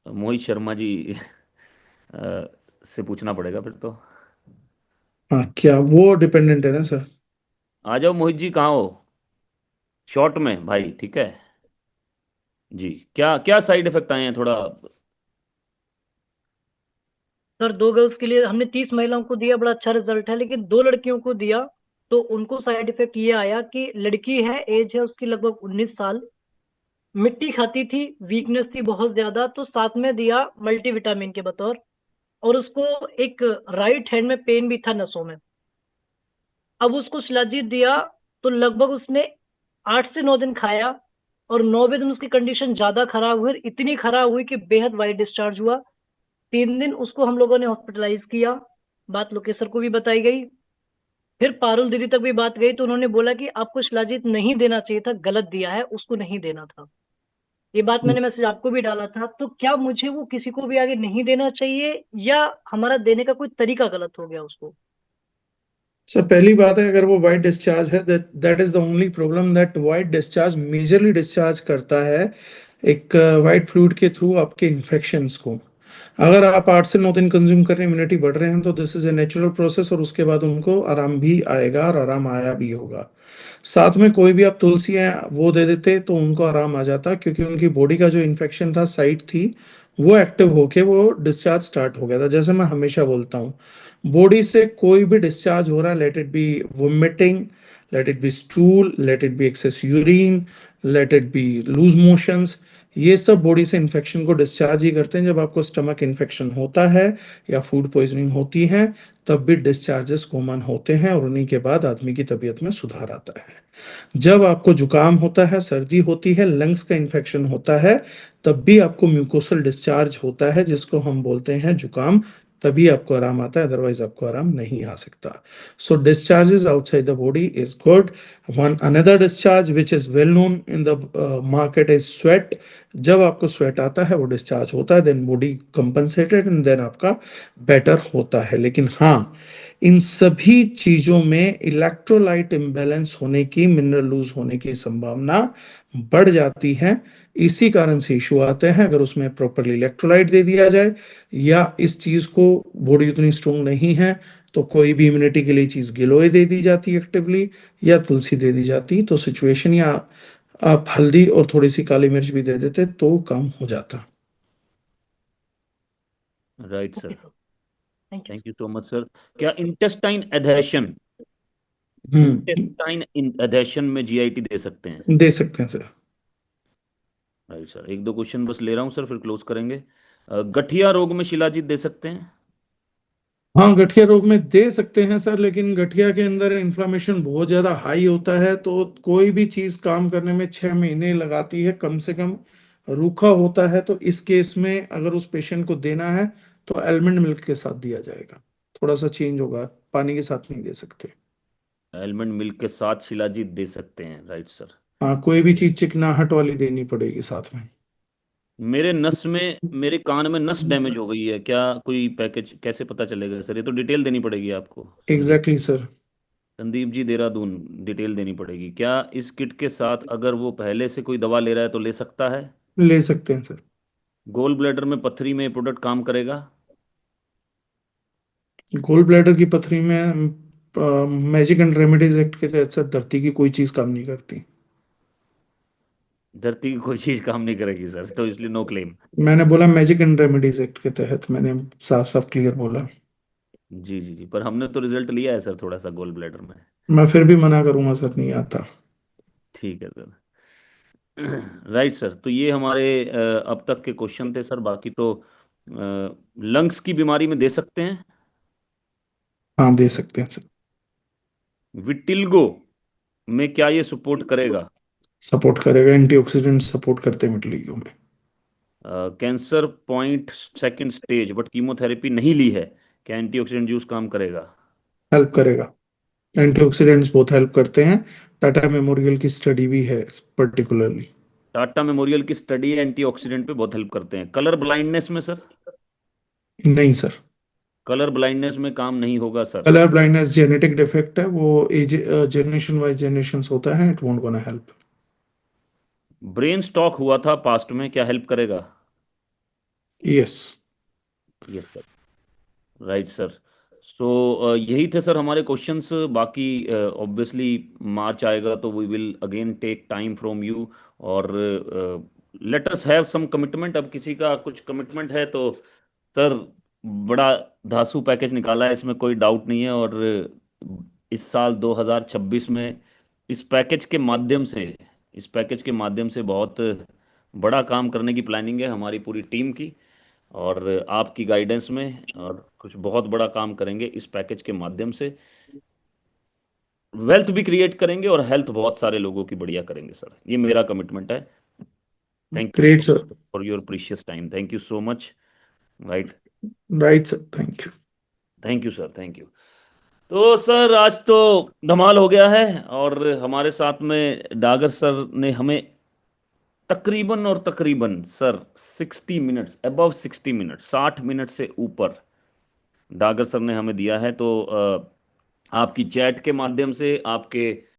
मोहित शर्मा जी से पूछना पड़ेगा फिर तो। हाँ, क्या वो डिपेंडेंट है ना सर। आ जाओ मोहित जी, कहाँ हो? शॉर्ट में भाई, ठीक है। जी, क्या क्या साइड इफेक्ट आए हैं थोड़ा? सर 2 गर्ल्स के लिए हमने 30 महिलाओं को दिया, बड़ा अच्छा रिजल्ट है, लेकिन 2 लड़कियों को दिया तो उनको साइड इफेक्ट ये आया कि लड़की है, एज है उसकी लगभग 19 साल, मिट्टी खाती थी, वीकनेस थी बहुत ज्यादा, तो साथ में दिया मल्टीविटामिन के बतौर। और उसको एक राइट हैंड में पेन भी था नसों में। अब उसको शिलाजीत दिया, तो लगभग उसने 8 से 9 दिन खाया, और 9वें दिन उसकी कंडीशन ज्यादा खराब हुई, इतनी खराब हुई कि बेहद वाइड डिस्चार्ज हुआ। 3 दिन उसको हम लोगों ने हॉस्पिटलाइज किया। बात लोकेश सर को भी बताई गई, फिर पारुल दीदी तक भी बात गई, तो उन्होंने बोला कि आपको शिलाजीत नहीं देना चाहिए था, गलत दिया है, उसको नहीं देना था। ये बात मैंने मैसेज आपको भी डाला था। तो क्या मुझे वो किसी को भी आगे नहीं देना चाहिए, या हमारा देने का कोई तरीका गलत हो गया उसको? सर पहली बात है, अगर वो वाइट डिस्चार्ज है, that is the only problem, that white discharge majorly discharge करता है एक वाइट फ्लूइड के थ्रू आपके इन्फेक्शंस को। अगर आप 8 से 9 दिन कंज्यूम कर रहे हैं, इम्यूनिटी बढ़ रहे हैं, तो this is a natural process, और उसके बाद उनको आराम भी आएगा, और आराम आया भी होगा। साथ में कोई भी आप तुलसी है वो दे देते तो उनको आराम आ जाता, क्योंकि उनकी बॉडी का जो इन्फेक्शन था, साइट थी, वो एक्टिव होके वो डिस्चार्ज स्टार्ट हो गया था। जैसे मैं हमेशा बोलता हूँ, बॉडी से कोई भी डिस्चार्ज हो रहा है, let it be vomiting, let it be stool, let it be excess urine, let it be loose motions, ये सब बॉडी से इन्फेक्शन को डिस्चार्ज ही करते हैं। जब आपको स्टमक इन्फेक्शन होता है या फूड पॉइजनिंग होती है, तब भी डिस्चार्जेस कॉमन होते हैं, और उन्हीं के बाद आदमी की तबीयत में सुधार आता है। जब आपको जुकाम होता है, सर्दी होती है, लंग्स का इन्फेक्शन होता है, तब भी आपको म्यूकोसल डिस्चार्ज होता है, जिसको हम बोलते हैं जुकाम। तभी आपको आराम आता है, अदरवाइज आपको आराम नहीं आ सकता। So discharges outside the body is good. One another discharge which is well known in the market is sweat. जब आपको स्वेट आता है, वो डिस्चार्ज होता है, then body compensated, and then आपका बेटर होता है। लेकिन हाँ, इन सभी चीजों में इलेक्ट्रोलाइट इम्बैलेंस होने की, मिनरल लूज होने की संभावना बढ़ जाती है। इसी कारण से इशू आते हैं। अगर उसमें प्रॉपरली इलेक्ट्रोलाइट दे दिया जाए, या इस चीज को, बॉडी उतनी स्ट्रोंग नहीं है, तो कोई भी इम्यूनिटी के लिए चीज गिलोय दे दी जाती एक्टिवली, या तुलसी दे दी जाती, तो सिचुएशन, या आप हल्दी और थोड़ी सी काली मिर्च भी दे देते तो कम हो जाता। Right okay sir. Sir, thank you. Thank you so much sir. क्या इंटेस्टाइन एधेशन, हम्म। इंटेस्टाइन एधेशन में जीआईटी दे सकते हैं? दे सकते हैं सर। राइट सर, एक दो क्वेश्चन बस ले रहा हूँ सर, फिर क्लोज करेंगे। गठिया रोग में शिलाजीत दे सकते हैं? हाँ, गठिया रोग में दे सकते हैं सर, लेकिन गठिया के अंदर इन्फ्लामेशन बहुत ज्यादा हाई होता है, तो कोई भी चीज काम करने में 6 महीने लगाती है कम से कम। रूखा होता है, तो इस केस में अगर उस पेशेंट को देना है, तो एलमंड मिल्क के साथ दिया जाएगा। थोड़ा सा चेंज होगा, पानी के साथ नहीं दे सकते। एलमंड मिल्क के साथ शिलाजीत दे सकते हैं, राइट सर। हाँ, कोई भी चीज चिकनाहट वाली देनी पड़ेगी साथ में। मेरे नस में, मेरे कान में नस डैमेज हो गई है, क्या कोई पैकेज, कैसे पता चलेगा सर? ये तो डिटेल देनी पड़ेगी आपको Sandeep. Exactly sir. Sandeep ji Dehradun, detail देनी पड़ेगी। क्या इस किट के साथ अगर वो पहले से कोई दवा ले रहा है तो ले सकता है? ले सकते हैं सर। गोल ब्लैडर में पथरी में प्रोडक्ट काम करेगा? गोल ब्लैडर की पथरी में मैजिक एंड रेमेडीज एक्ट के तहत सर, धरती की कोई चीज काम नहीं करती। धरती की कोई चीज काम नहीं करेगी सर, तो इसलिए नो क्लेम। मैंने बोला मैजिक एंड रेमेडीज एक्ट के तहत, मैंने साफ साफ क्लियर बोला। जी जी जी, पर हमने तो रिजल्ट लिया है सर थोड़ा सा गोल ब्लैडर में। मैं फिर भी मना करूंगा सर, नहीं आता। ठीक है सर। राइट सर, तो ये हमारे अब तक के क्वेश्चन थे सर। बाकी तो लंग्स की बीमारी में दे सकते हैं? हाँ, दे सकते हैं सर। विटिल्गो में क्या ये सपोर्ट करेगा? सपोर्ट करेगा, एंटीऑक्सीडेंट सपोर्ट करते हैं विटिलिगो में। Cancer point second stage but chemotherapy नहीं ली है, क्या एंटीऑक्सीडेंट यूज काम करेगा? हेल्प करेगा। एंटीऑक्सीडेंट्स बहुत हेल्प करते हैं। टाटा मेमोरियल की स्टडी भी है पर्टिकुलरली। टाटा मेमोरियल की स्टडी एंटीऑक्सीडेंट पे बहुत हेल्प करते हैं। कलर ब्लाइंडनेस में सर? नहीं सर। कलर ब्लाइंडनेस में काम नहीं होगा sir. Colour blindness genetic defect है, वो एज जनरेशन वाइज जनरेशन होता है, it won't gonna help. Brain stroke हुआ था पास्ट में, क्या हेल्प करेगा? Yes. Yes sir. Right sir. So यही थे सर हमारे क्वेश्चंस। बाकी ऑब्वियसली मार्च आएगा तो we will again take time from you, और let us have some commitment. अब किसी का कुछ कमिटमेंट है तो सर, बड़ा धांसू पैकेज निकाला है, इसमें कोई डाउट नहीं है। और इस साल 2026 में इस पैकेज के माध्यम से, इस पैकेज के माध्यम से बहुत बड़ा काम करने की प्लानिंग है हमारी पूरी टीम की, और आपकी गाइडेंस में, और कुछ बहुत बड़ा काम करेंगे इस पैकेज के माध्यम से। वेल्थ भी क्रिएट करेंगे और हेल्थ बहुत सारे लोगों की बढ़िया करेंगे सर, ये मेरा कमिटमेंट है। Thank you Great, sir. For your precious time, thank you so much. Right, Right, sir. Thank you. Thank you sir, thank you. तो सर आज तो धमाल हो गया है, और हमारे साथ में डागर सर ने हमें तकरीबन और तकरीबन sir 60 minutes, above 60 minute, 60 minute से ऊपर डागर सर ने हमें दिया है। तो आपकी चैट के माध्यम से, आपके